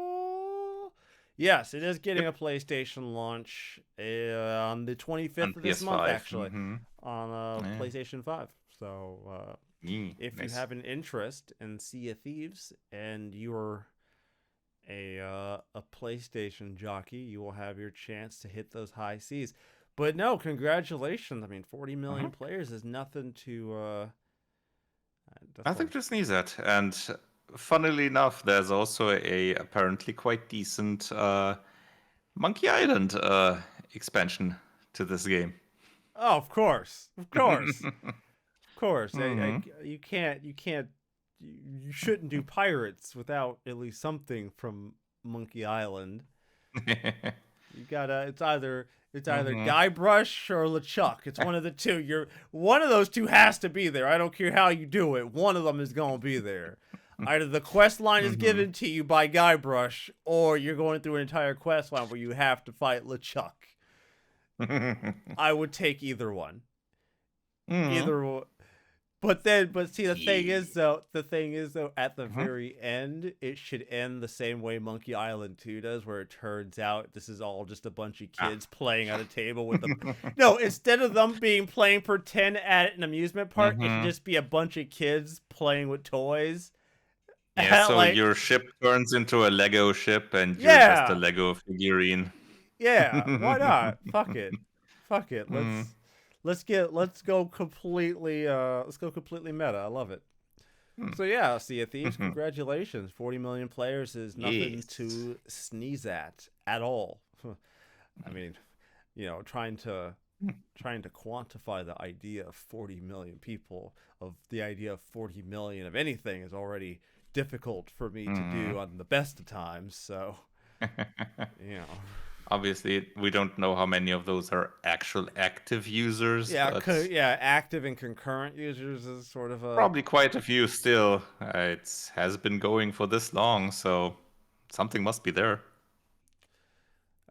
Yes, it is getting Yep. a PlayStation launch on the 25th On of this month, PS5. actually, Mm-hmm. on Yeah. PlayStation 5. So if you Nice. have an interest in Sea of Thieves and you're a PlayStation jockey, you will have your chance to hit those high seas. But no, congratulations. I mean, 40 Mm-hmm. million players is nothing to. I That's like think just needs that. And funnily enough, there's also a apparently quite decent Monkey Island expansion to this game. oh, of course, of course, of course. Mm-hmm. You shouldn't do pirates without at least something from Monkey Island. You gotta. It's either Mm-hmm. Guybrush or LeChuck. It's one of the two. One of those two has to be there. I don't care how you do it. One of them is gonna be there. Either the quest line is Mm-hmm. given to you by Guybrush, or you're going through an entire quest line where you have to fight LeChuck. I would take either one. Mm-hmm. Either one. But see, Yeah. the thing is though, at the Mm-hmm. very end, it should end the same way Monkey Island 2 does, where it turns out this is all just a bunch of Ah. kids playing at a table with them. No, instead of them being playing pretend at an amusement park, it should Mm-hmm. just be a bunch of kids playing with toys. Yeah, so Like, your ship turns into a Lego ship and you're just a yeah, Lego figurine. yeah, why not? Fuck it, fuck it. Mm. Let's go completely meta. I love it. So yeah, Sea of Thieves, Mhm. congratulations. 40 million players is nothing Yes. to sneeze at all. I mean, trying to quantify the idea of 40 million people, of the idea of 40 million of anything is already difficult for me to Mm. do on the best of times. So, you know. Obviously, we don't know how many of those are actual active users, Yeah, but active and concurrent users is sort of a. probably quite a few still. It has been going for this long, so something must be there.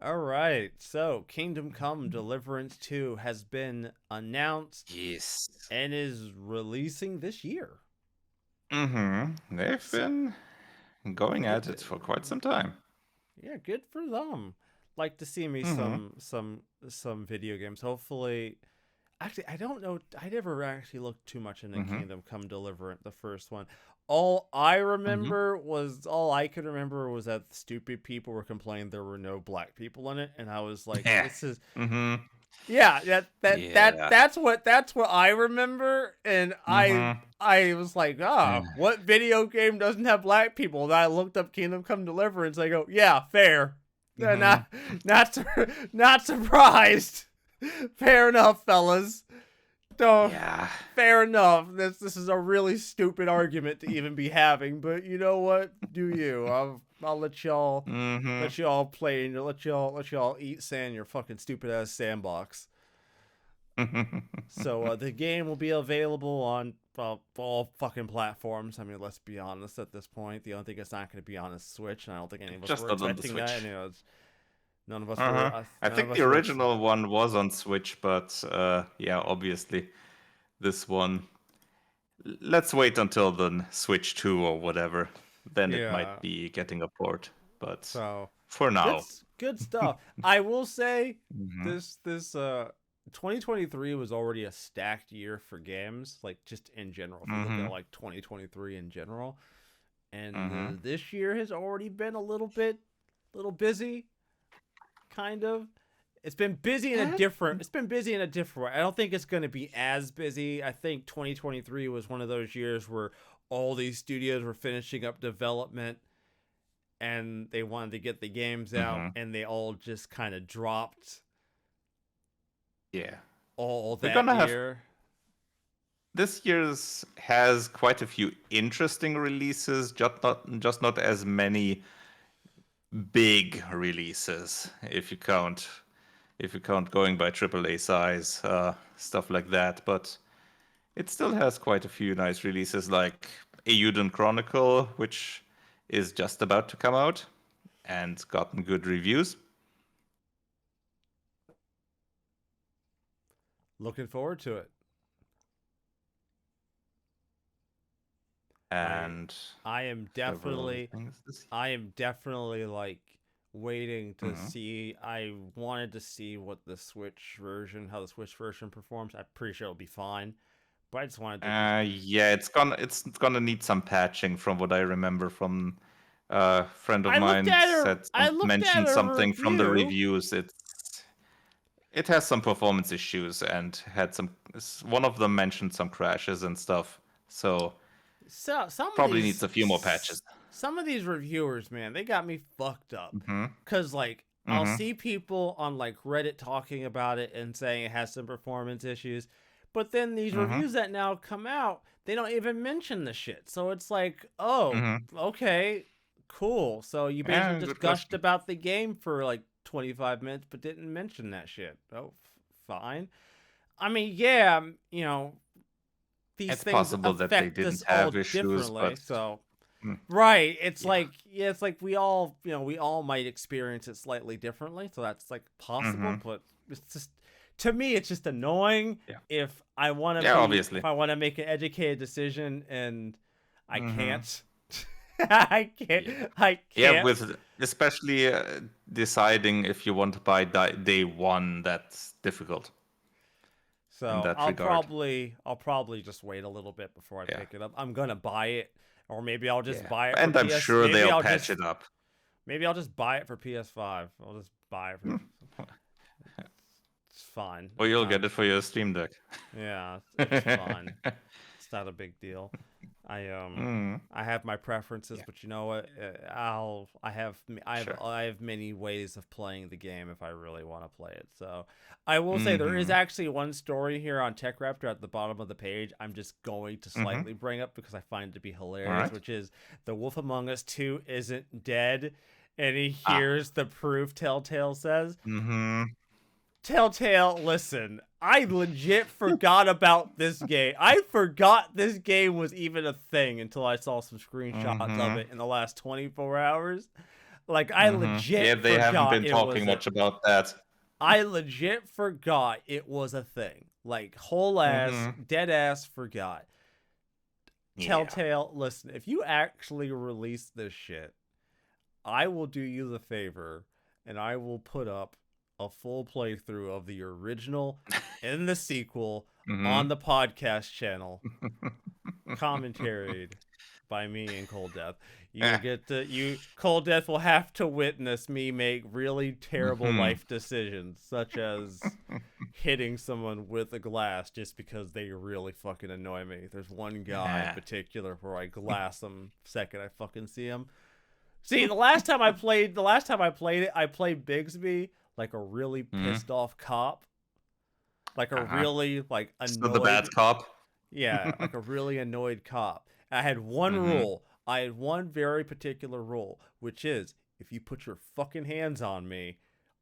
All right. So, Kingdom Come Deliverance 2 has been announced Yes. and is releasing this year. Mm-hmm. They've So, been going good. at it for quite some time. Yeah, good for them. Like to see me Mm-hmm. some video games. Hopefully, Actually, I don't know. I never actually looked too much into Mm-hmm. Kingdom Come Deliverance, the first one. All I Mm-hmm. remember was all I could remember was that stupid people were complaining there were no black people in it, and I was like, Yeah. "This is Mm-hmm. yeah, Yeah. that's what I remember." And Mm-hmm. I was like, what video game doesn't have black people?" And I looked up Kingdom Come Deliverance. I go, "Yeah, fair. Mm-hmm. Not not surprised. Fair enough, fellas. So, Yeah. fair enough. This is a really stupid argument to even be having, but you know what? Do you? I'll Mm-hmm. let y'all play and let y'all eat sand in your fucking stupid ass sandbox." So the game will be available on all fucking platforms. I mean, let's be honest. At this point, the only thing it's not going to be on is Switch, and I don't think any of us Just were not on the expecting that. Switch. And none of us Uh-huh. were. I None of think the us were. original one was on Switch, but yeah, obviously this one. Let's wait until the Switch 2 or whatever. Then it Yeah. might be getting a port. But So for good now. good stuff. I will say Hmm. this 2023 was already a stacked year for games, like just in general. If you look Hmm. at like 2023 in general, and Hmm. this year has already been a little busy, kind of. It's been busy in a different. It's been busy in a different way. I don't think it's going to be as busy. I think 2023 was one of those years where all these studios were finishing up development and they wanted to get the games out, Hmm. and they all just kind of dropped Yeah. all We're that gonna have year. this year's has quite a few interesting releases, just not as many big releases if you count going by AAA size, stuff like that. But it still has quite a few nice releases like Euden Chronicle, which is just about to come out and gotten good reviews. Looking forward to it. I And I am several other definitely things this I am definitely like waiting to year. see. I wanted to see what the Switch version, how the Switch version performs. I'm pretty sure it'll be fine, but I just wanted to just Yeah, it's gonna need some patching from what I remember from a friend of mine I looked at mentioned a something from the review. reviews. It has some performance issues and had some. One of them mentioned some crashes and stuff. So So probably needs a few more patches. some of these reviewers, man, they got me fucked up. Mhm. Cause like I'll Mhm. see people on like Reddit talking about it and saying it has some performance issues, but then these Mhm. reviews that now come out, they don't even mention the shit. So it's like, oh, Mhm. okay, cool. So you basically Yeah, just good gushed question. about the game for like 25 minutes, but didn't mention that shit. Oh, fine. I mean, yeah, these It's things possible that they affect didn't us all have issues, differently. but So mm, right, it's yeah. like it's like we all might experience it slightly differently. So that's like possible, Mhm. but it's just to me it's just annoying Yeah. if I want to Yeah, be if obviously. I want to make an educated decision and I Mhm. can't. I can't. Yeah. I Yeah, can't. with especially deciding if you want to buy day one, that's difficult in So that regard. I'll probably just wait a little bit before I Yeah, pick it up. I'm gonna buy it, or maybe I'll just yeah, buy it for and I'm PS. sure they'll patch it up. Maybe I'll just buy it for PS5. I'll just buy it for. Hmm. It's fine. Or It's you'll not. get it for your Steam Deck. Yeah, it's fine. It's not a big deal. Mm, I have my preferences, yeah, but you know what? sure. I have many ways of playing the game if I really want to play it. So I will say there is Mm-hmm. actually one story here on Tech Raptor at the bottom of the page. I'm just going to Mm-hmm. slightly bring up because I find it to be All hilarious, right. which is the Wolf Among Us 2 isn't dead, and he Ah. hears the proof Telltale says. Mm-hmm. Telltale, listen, I legit forgot about this game. I forgot this game was even a thing until I saw some screenshots of Mm-hmm. it in the last 24 hours. Like, I Mm-hmm. Yeah, legit they haven't forgot been it talking was a. much about that. I legit forgot it was a thing. Like, whole ass, Mm-hmm. dead ass forgot. Yeah. Telltale, listen, if you actually release this shit, I will do you the favor and I will put up a full playthrough of the original in the sequel Mm-hmm. on the podcast channel, commentaried by me and Cold Death. You will Eh. get to Cold Death will have to witness me make really terrible Mm-hmm. life decisions, such as hitting someone with a glass just because they really fucking annoy me. There's one guy in Eh. particular where I glass him second I fucking see him. See, the last time I played it, I played Bigsby like a really Mm-hmm. pissed off cop, like a Uh-huh. really like So the bad annoyed, cop. yeah, like a really annoyed cop. I had one Mm-hmm. rule. I had one very particular rule, which is if you put your fucking hands on me,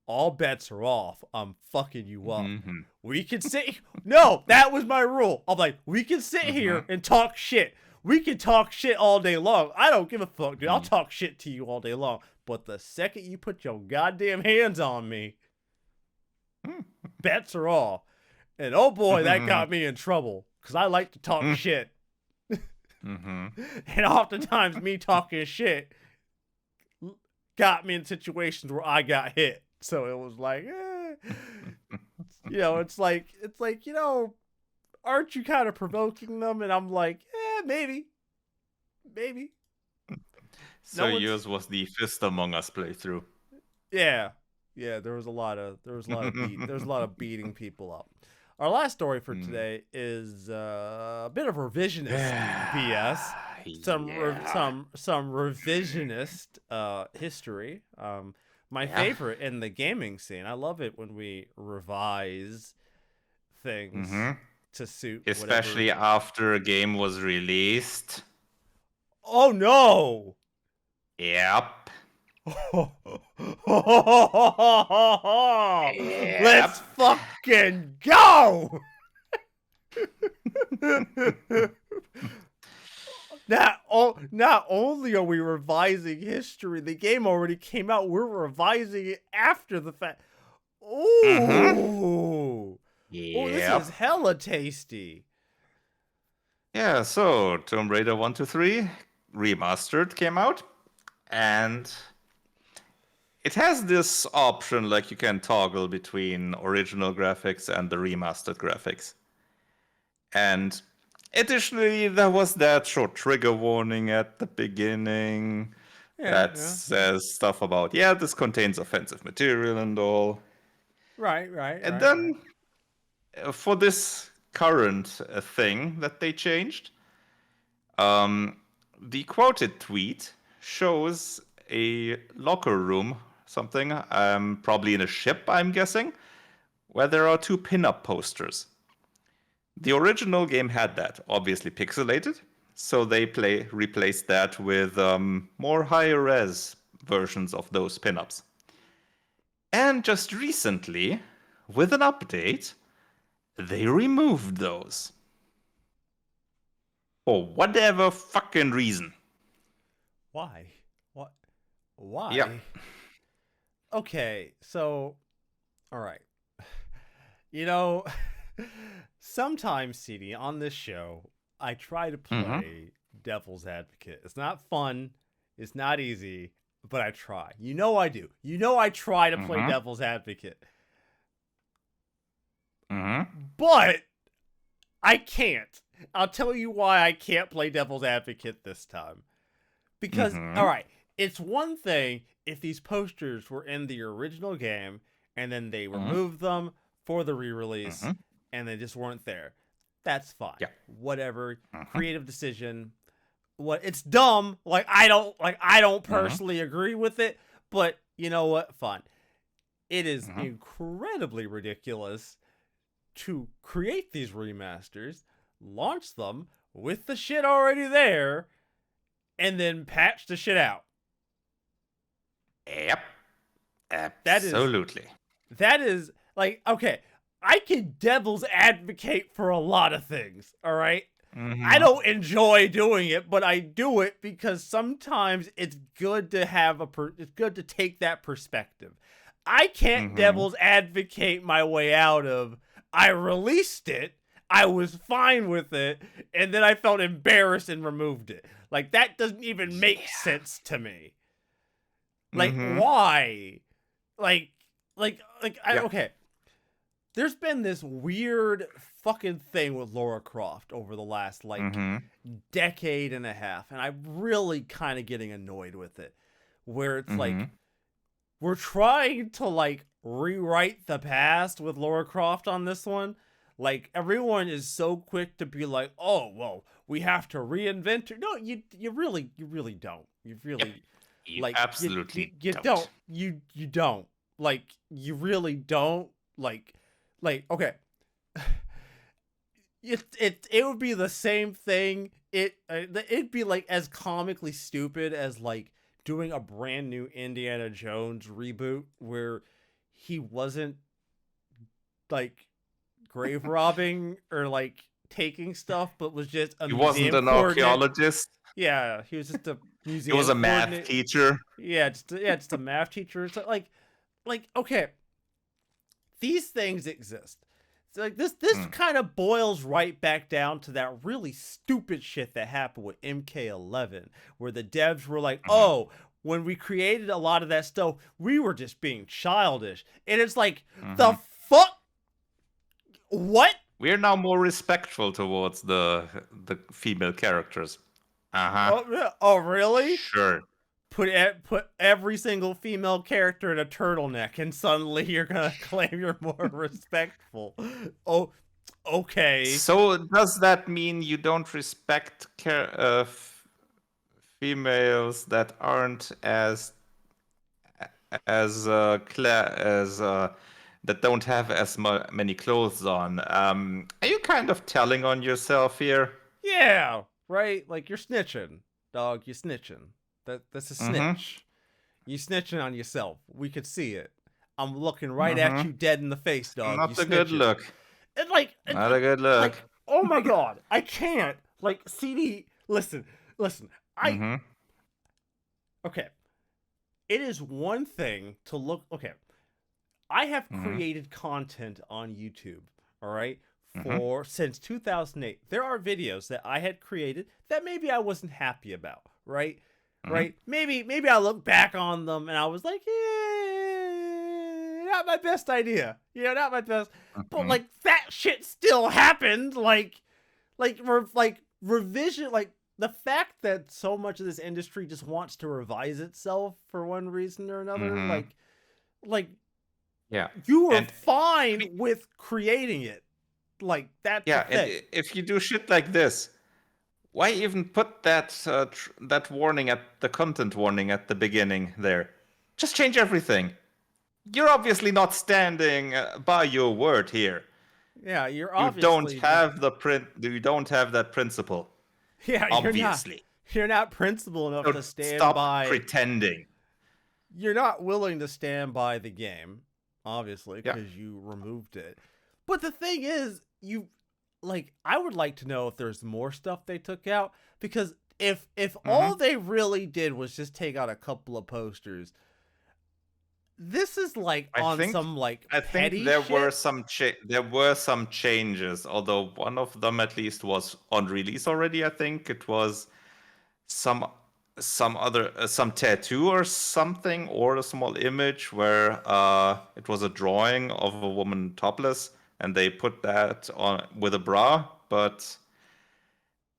all bets are off. I'm fucking you up. Mm-hmm. We can sit. No, that was my rule. I'm like, we can sit Mm-hmm. here and talk shit. We can talk shit all day long. I don't give a fuck, dude. I'll talk shit to you all day long. But the second you put your goddamn hands on me, bets are off. And oh boy, that got me in trouble because I like to talk shit. Mm-hmm. And oftentimes, me talking shit got me in situations where I got hit. So it was like, it's like, aren't you kind of provoking them? And I'm like, maybe. So yours was the Fist Among Us playthrough. Yeah, there was a lot of beating people up. Our last story for today is a bit of revisionist BS. Some revisionist history. My favorite in the gaming scene. I love it when we revise things to suit especially whatever. after a game was released. Oh no! Yep. Let's fucking go! Not only are we revising history, the game already came out. We're revising it after the fact. Ooh, oh, this is hella tasty. Yeah, so Tomb Raider 1 to 3 Remastered came out, and it has this option like you can toggle between original graphics and the remastered graphics. And additionally, there was that short trigger warning at the beginning that says stuff about, this contains offensive material and all. Right. And then for this current thing that they changed, the quoted tweet shows a locker room, something, probably in a ship, I'm guessing, where there are two pinup posters. The original game had that, obviously pixelated, so they replaced that with more higher res versions of those pinups. And just recently, with an update, they removed those. For whatever fucking reason. Why? What? Why? Yeah. Okay, so, all right. Sometimes, CD, on this show, I try to play devil's advocate. It's not fun. It's not easy, but I try. I do. I try to play devil's advocate. But I can't. I'll tell you why I can't play devil's advocate this time. Because, all right, it's one thing if these posters were in the original game and then they removed them for the re-release and they just weren't there. That's fine. Yeah. Whatever. Creative decision. It's dumb. I don't personally agree with it, but you know what? Fine. It is incredibly ridiculous to create these remasters, launch them with the shit already there, and then patch the shit out. Yep. Absolutely. That is like, okay, I can devil's advocate for a lot of things, all right? I don't enjoy doing it, but I do it because sometimes it's good to have it's good to take that perspective. I can't devil's advocate my way out of, I released it, I was fine with it, and then I felt embarrassed and removed it. Like, that doesn't even make sense to me. Like, why? Okay. there's been this weird fucking thing with Lara Croft over the last like Mm-hmm. decade and a half, and I'm really kind of getting annoyed with it. Where it's Mm-hmm. like we're trying to like rewrite the past with Lara Croft on this one. Like everyone is so quick to be like, "Oh, well, we have to reinvent her." No, you really don't. You Yep. really You like absolutely you don't. don't. You don't. Like you really don't. Like okay. It would be the same thing. It'd be like as comically stupid as like doing a brand new Indiana Jones reboot where he wasn't like grave robbing or like taking stuff, but was just a He wasn't museum an coordinate. archaeologist. Yeah, he was just a He was museum a math coordinate. teacher. Yeah, just a math teacher. So like okay, these things exist. So like this Mm. kind of boils right back down to that really stupid shit that happened with MK11, where the devs were like, Mm-hmm. "Oh, when we created a lot of that stuff, we were just being childish." And it's like, Mm-hmm. the fuck? What? We're now more respectful towards the female characters. Uh-huh. Oh, really? Sure. Put every single female character in a turtleneck, and suddenly you're gonna claim you're more respectful. Oh, okay. So does that mean you don't respect females that aren't as that don't have as many clothes on? Are you kind of telling on yourself here? Yeah, right. Like you're snitching, dog. You snitching. That's a Mm-hmm. snitch. You snitching on yourself. We could see it. I'm looking right at Mm-hmm. you dead in the face, dog. You Not a good snitching. look. And like, Not a good look. oh my god, I can't. Like, CD. Listen. Mm-hmm. Okay. It is one thing to look. Okay, I have Mm-hmm. created content on YouTube, all right, Mm-hmm. for since 2008. There are videos that I had created that maybe I wasn't happy about, right? Mm-hmm. Right? Maybe I look back on them and I was like, not my best idea. Not my best. But Mm-hmm. like that shit still happened. Like revision like the fact that so much of this industry just wants to revise itself for one reason or another, Mm-hmm. like Yeah. you were And fine with creating it. Like that's the yeah, and thing. if you do shit like this, why even put that warning at the content warning at the beginning there? Just change everything. You're obviously not standing by your word here. Yeah, you're You don't obviously not. have the print. You don't have that principle. Yeah, you're not. Obviously. You're not principled enough So to stand stop by. pretending. You're not willing to stand by the game, obviously, Yeah. because you removed it. But the thing is, I would like to know if there's more stuff they took out, because if all they really did was just take out a couple of posters, this is like I on think some like I petty think there shit. were some changes, although one of them at least was on release already. I think it was some some tattoo or something, or a small image where it was a drawing of a woman topless, and they put that on with a bra. But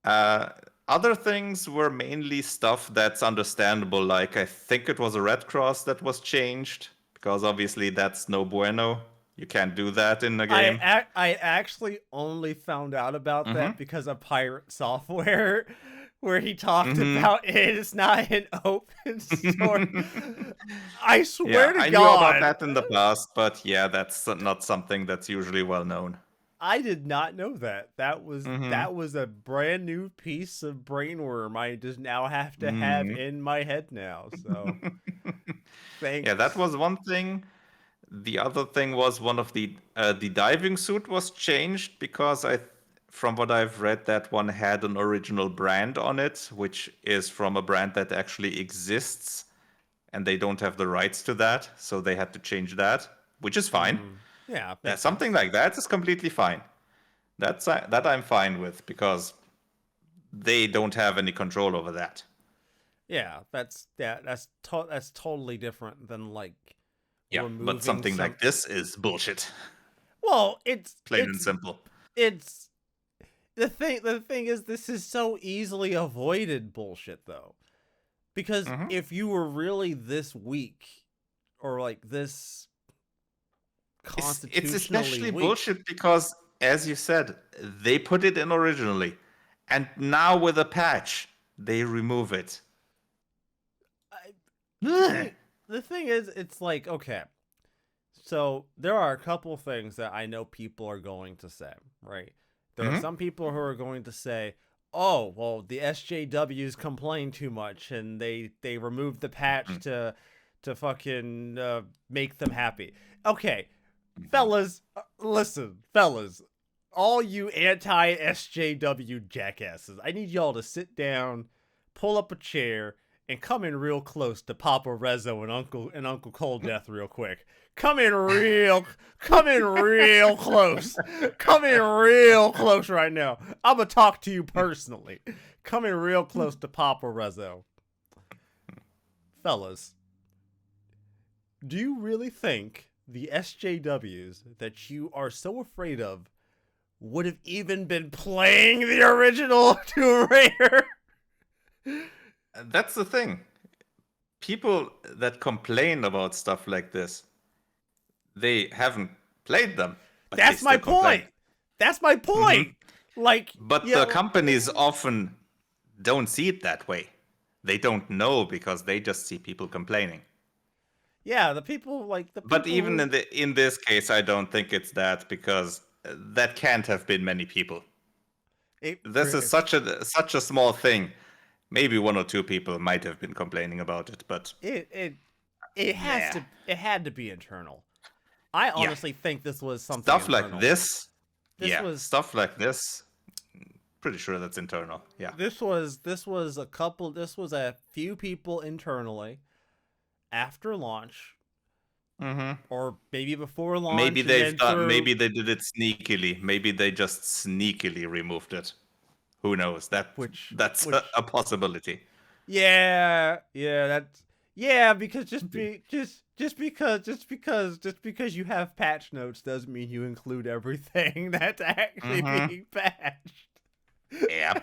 uh, other things were mainly stuff that's understandable. Like I think it was a red cross that was changed because obviously that's no bueno. You can't do that in a game. I actually only found out about Mm-hmm. that because of Pirate Software, where he talked Mm-hmm. about it's not an open source. I Yeah, swear to I knew about God, that in the past, but yeah, that's not something that's usually well known. I did not know that. Mm-hmm. That was a brand new piece of brainworm I just now have to have Mm-hmm. in my head now. So Yeah, that thanks. was one thing. The other thing was one of the diving suit was changed because from what I've read, that one had an original brand on it, which is from a brand that actually exists, and they don't have the rights to that, so they had to change that, which is fine. Yeah, makes Something sense. like that is completely fine. That I'm fine with because they don't have any control over that. Yeah, that's totally different than like Yeah, but removing something some. like this is bullshit. Well, Plain and simple. it's the thing is this is so easily avoided bullshit though. Because Mm-hmm. if you were really this weak or like this It's constitutionally especially weak, bullshit because, as you said, they put it in originally, and now with a patch, they remove it. I, the Ugh. thing the thing is it's like okay. So there are a couple things that I know people are going to say, right? There are Mm-hmm. some people who are going to say, "Oh, well, the SJWs complain too much, and they removed the patch to fucking make them happy." Okay, Mm-hmm. fellas, listen, fellas, all you anti SJW jackasses, I need y'all to sit down, pull up a chair, and come in real close to Papa Rezzo and Uncle Cold Death real quick. Come in real close. Come in real close right now. I'm gonna talk to you personally. Come in real close to Papa Rezzo. Fellas, do you really think the SJWs that you are so afraid of would have even been playing the original Tomb Raider? That's the thing. People that complain about stuff like this, they haven't played them, but they That's my still complain. point. That's my Hmm. point. Like, But yeah, the companies often don't see it that way. They don't know because they just see people complaining. yeah, the But people even who in this case, I don't think it's that because that can't have been many people. it This is such a small thing. Maybe one or two people might have been complaining about it, but it it nah. it had to be internal. I Yeah, honestly think this was something stuff like internal. this. This Yeah, was stuff like this. Pretty sure that's internal. Yeah. this was a few people internally after launch Mm-hmm. or maybe before Maybe launch and they've then done. through Maybe they did it sneakily. Maybe they just sneakily removed it. Who knows? which That's which a possibility. yeah, that's yeah, because just because you have patch notes doesn't mean you include everything that's actually Mm-hmm. being patched. Yeah.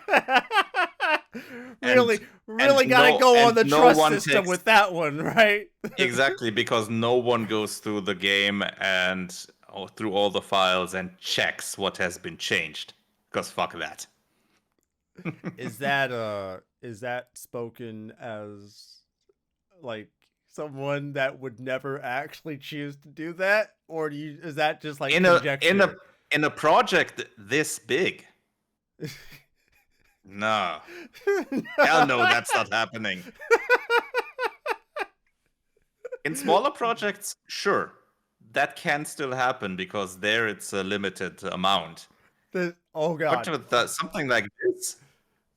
And Really gotta go on the no trust one system takes with that one, right? exactly because no one goes through the game and through all the files and checks what has been changed. Because fuck that. Is that spoken as like someone that would never actually choose to do that, or is that just like In a in a conjecture? in a project this big, no, hell no, that's not happening. In smaller projects, sure, that can still happen because there it's a limited amount. Oh But god, with something like this,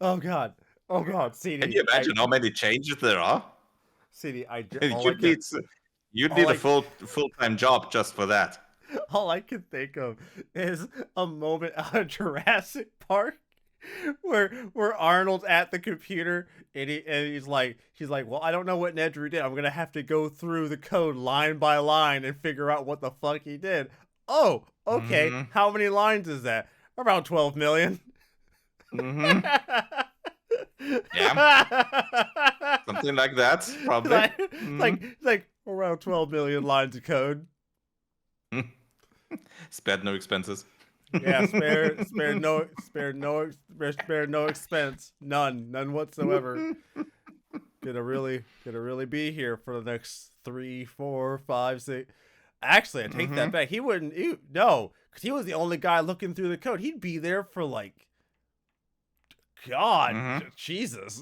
oh god, oh god, can you imagine how many changes there are? All I can You'd all need a I full-time job just for that. all I can think of is a moment out of Jurassic Park where Arnold's at the computer and she's like, well, I don't know what Nedry did. I'm gonna have to go through the code line by line and figure out what the fuck he did. Oh, okay. Mm-hmm. How many lines is that? Around 12 million. Mm-hmm. Yeah, something like that, probably. Mm-hmm. like around 12 million lines of code. Spared no expenses. Yeah, spare no expense, none whatsoever. Gonna really be here for the next 3, 4, 5, 6. Actually, I take Mm-hmm. that back. He wouldn't. No, because he was the only guy looking through the code. He'd be there for like, God, Mm-hmm. Jesus,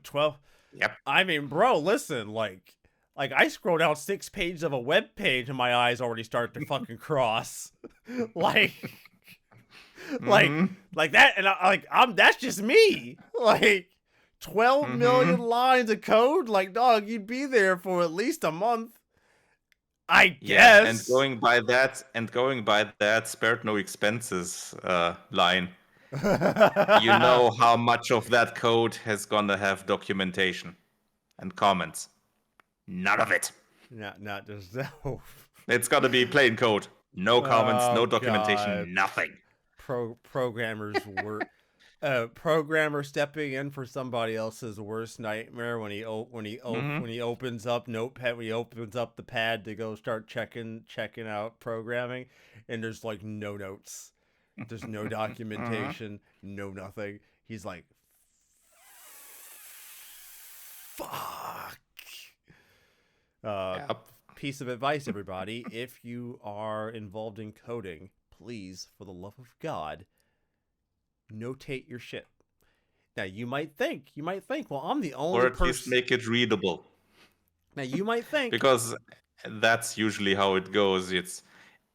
12. Yep. I mean, bro, listen, like I scroll down 6 pages of a web page and my eyes already start to fucking cross, like, like, Mm-hmm. like that, and I'm that's just me, like. 12 Mm-hmm. million lines of code? Like, dog, you'd be there for at least a month. I Yeah, guess. and going by that spared no expenses line, you know how much of that code has gonna have documentation and comments. None of it. not just that. It's gotta be plain code. No comments, no Oh God, documentation, nothing. programmers were programmer stepping in for somebody else's worst nightmare when Hmm. when he opens up Notepad, when he opens up the pad to go start checking out programming, and there's like no notes, there's no Hmm. documentation, no nothing. He's like, fuck. Uh, Yep. Piece of advice, everybody: if you are involved in coding, please, for the love of God, notate your shit. Now you might think, well, I'm the Or only at least person. make it readable. Now you might think, Because that's usually how it goes. It's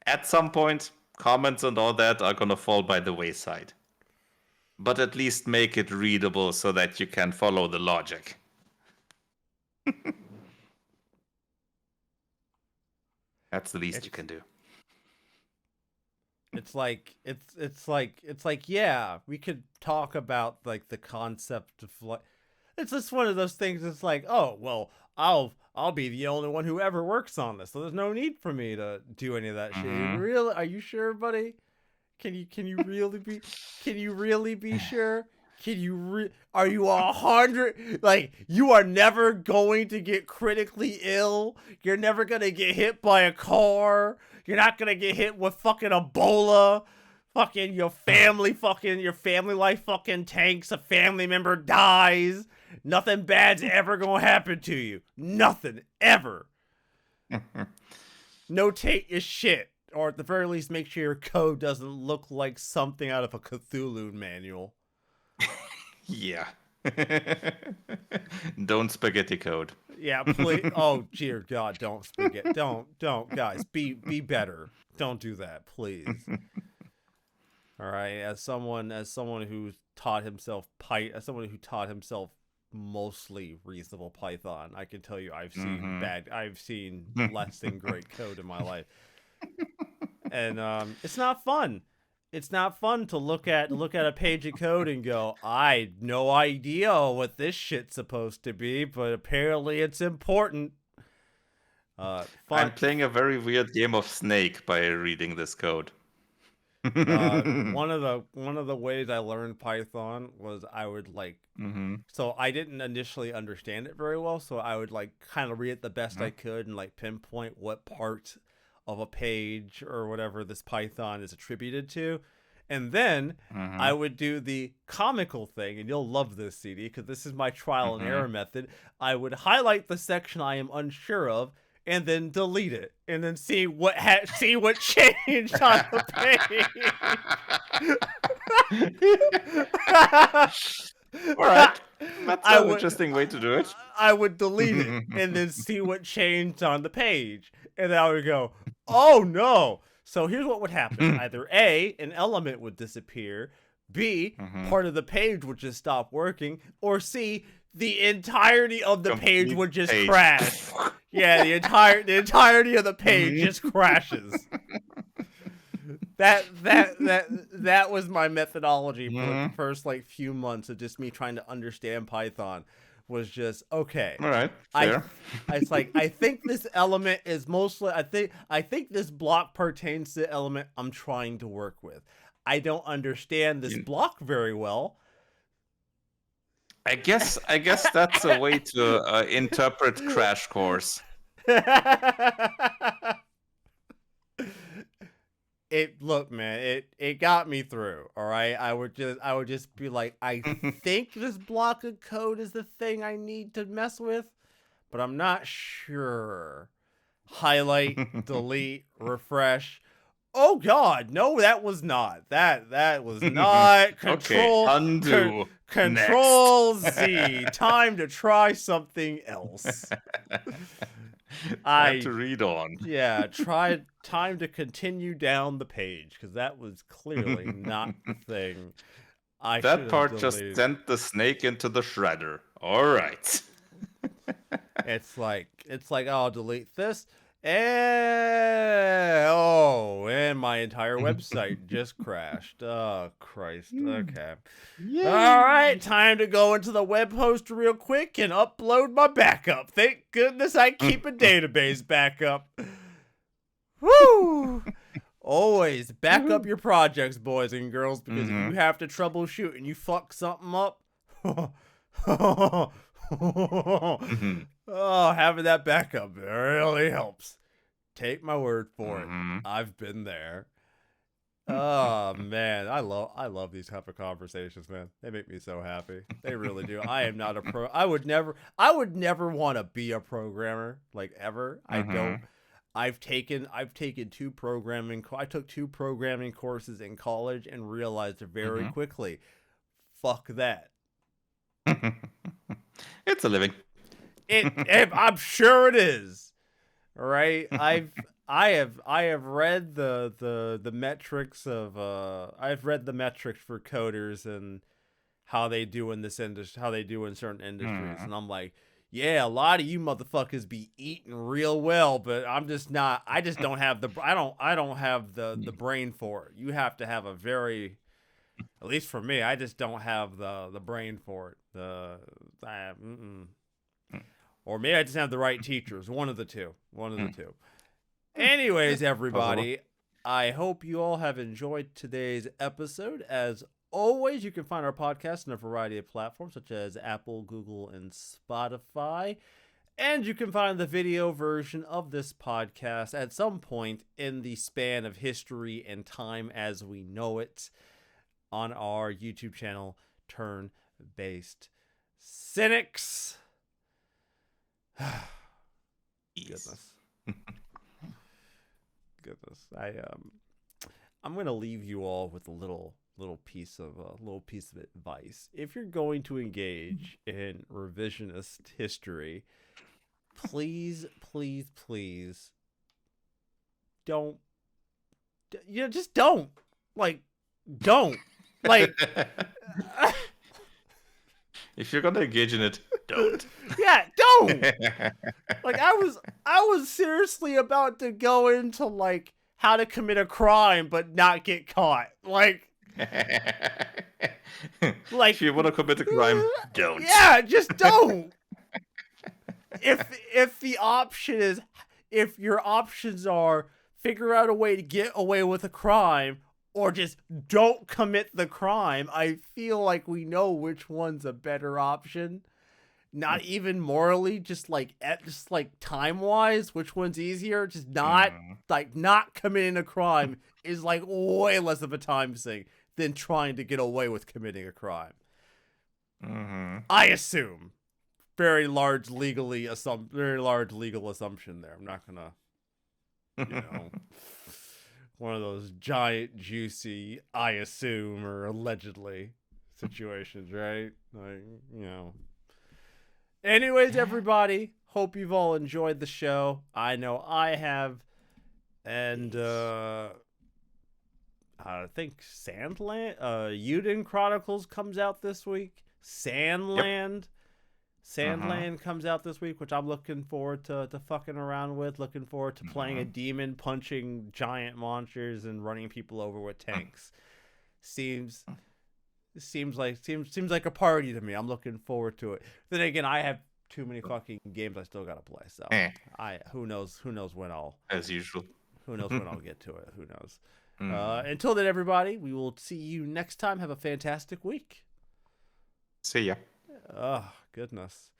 at some point, comments and all that are gonna fall by the wayside. But at least make it readable so that you can follow the logic. That's the least you it's can do. it's like, yeah, we could talk about like the concept of like, it's just one of those things. It's like, oh well, I'll be the only one who ever works on this, so there's no need for me to do any of that shit. Hmm. Really? Are you sure, buddy? Can you really be sure? Are you 100? Like, you are never going to get critically ill. You're never gonna get hit by a car. You're not gonna get hit with fucking Ebola. Your family life fucking tanks. A family member dies. Nothing bad's ever gonna happen to you. Nothing ever. Notate your shit, or at the very least, make sure your code doesn't look like something out of a Cthulhu manual. Yeah. Don't spaghetti code. Yeah, please. Oh, dear God, don't spaghetti. Don't, guys. Be better. Don't do that, please. All right. As someone who taught himself mostly reasonable Python, I can tell you Hmm. I've seen less than great code in my life. And it's not fun. It's not fun to look at a page of code and go, I had no idea what this shit's supposed to be, but apparently it's important. Fun. I'm playing a very weird game of Snake by reading this code. One of the ways I learned Python was I would like, Hmm. so I didn't initially understand it very well, so I would like kind of read it the best I could and like pinpoint what part of a page or whatever this Python is attributed to. And then Hmm. I would do the comical thing, and you'll love this, CD, because this is my trial and Hmm. error method. I would highlight the section I am unsure of, and then delete it, and then see what changed on the page. All right. That's I an would interesting way to do it. I would delete it and then see what changed on the page. And then I would go, oh no. So here's what would happen. Either A, an element would disappear, B, Hmm. part of the page would just stop working, or C, the entirety of the page Complete would just page. crash. Yeah, the entirety of the page just crashes. That was my methodology for like the Hmm. first like few months of just me trying to understand Python. Was just okay. All right. I Fair. it's like, I think this element is mostly, I think this block pertains to the element I'm trying to work with. I don't understand this You- block very well. I guess that's a way to interpret Crash Course. It look, man, it got me through. All right, I would just be like, I think this block of code is the thing I need to mess with, but I'm not sure. Highlight, delete, refresh. Oh God, no, that was not. That was not. Okay, undo. Next. Control Z. Time to try something else. Time to I read on. Yeah, tried time to continue down the page, because that was clearly not the thing I should That have part just deleted. sent the snake into the shredder. All right. It's like, oh, I'll delete this. And my entire website just crashed. Oh Christ. Okay. All right, Yay. time to go into the web host real quick and upload my backup. Thank goodness I keep a database backup. Woo! Always back up Woohoo. your projects, boys and girls, because if you Mhm. have to troubleshoot and you fuck something up, Mhm. oh, having that backup really helps. Take my word for it. Mhm. I've been there. Oh man, I love these type of conversations, man. They make me so happy. They really do. I am not a pro. I would never want to be a programmer, like, ever. I don't. Mhm. I've taken I took two programming courses in college and realized very Mhm. quickly, fuck that. It's a living. I'm sure it is. Right? I have read the metrics of I've read the metrics for coders and how they do in this industry, how they do in certain industries, Mhm. and I'm like, yeah, a lot of you motherfuckers be eating real well, but I'm just not. I just don't have the. I don't have the brain for it. You have to have a very, at least for me, I just don't have the brain for it. Or maybe I just have the right teachers. One of the two. One of the Mm. two. Anyways, Possible. everybody, I hope you all have enjoyed today's episode. As always, you can find our podcast on a variety of platforms such as Apple, Google, and Spotify. And you can find the video version of this podcast at some point in the span of history and time as we know it on our YouTube channel, Turn Based Cynics. Yes. Goodness. Goodness. I'm gonna leave you all with a little piece of advice. If you're going to engage in revisionist history, please, please, please don't. Just don't. Like, don't. Like, If you're gonna engage in it, don't. yeah, don't. Like, I was seriously about to go into like how to commit a crime but not get caught. Like, If you want to commit a crime, don't. yeah, just don't. If the option is, if your options are figure out a way to get away with a crime or just don't commit the crime, I feel like we know which one's a better option. Not even morally, just like time wise, which one's easier? Just Mm. not committing a crime is like way less of a time sink than trying to get away with committing a crime. Mhm. I assume. Very large legal assumption there. I'm not gonna, you know, one of those giant juicy I assume or allegedly situations, right? Anyways, everybody, hope you've all enjoyed the show. I know I have. And I think Sandland Uden Chronicles comes out this week. Yep. Sandland comes out this week, which I'm looking forward to fucking around with. Looking forward to playing a demon, punching giant monsters, and running people over with tanks. Seems like a party to me. I'm looking forward to it. Then again, I have too many fucking games I still gotta play. So who knows when I'll As usual. get to it. Who knows? Mm. Until then, everybody, we will see you next time. Have a fantastic week. See ya. Oh, goodness.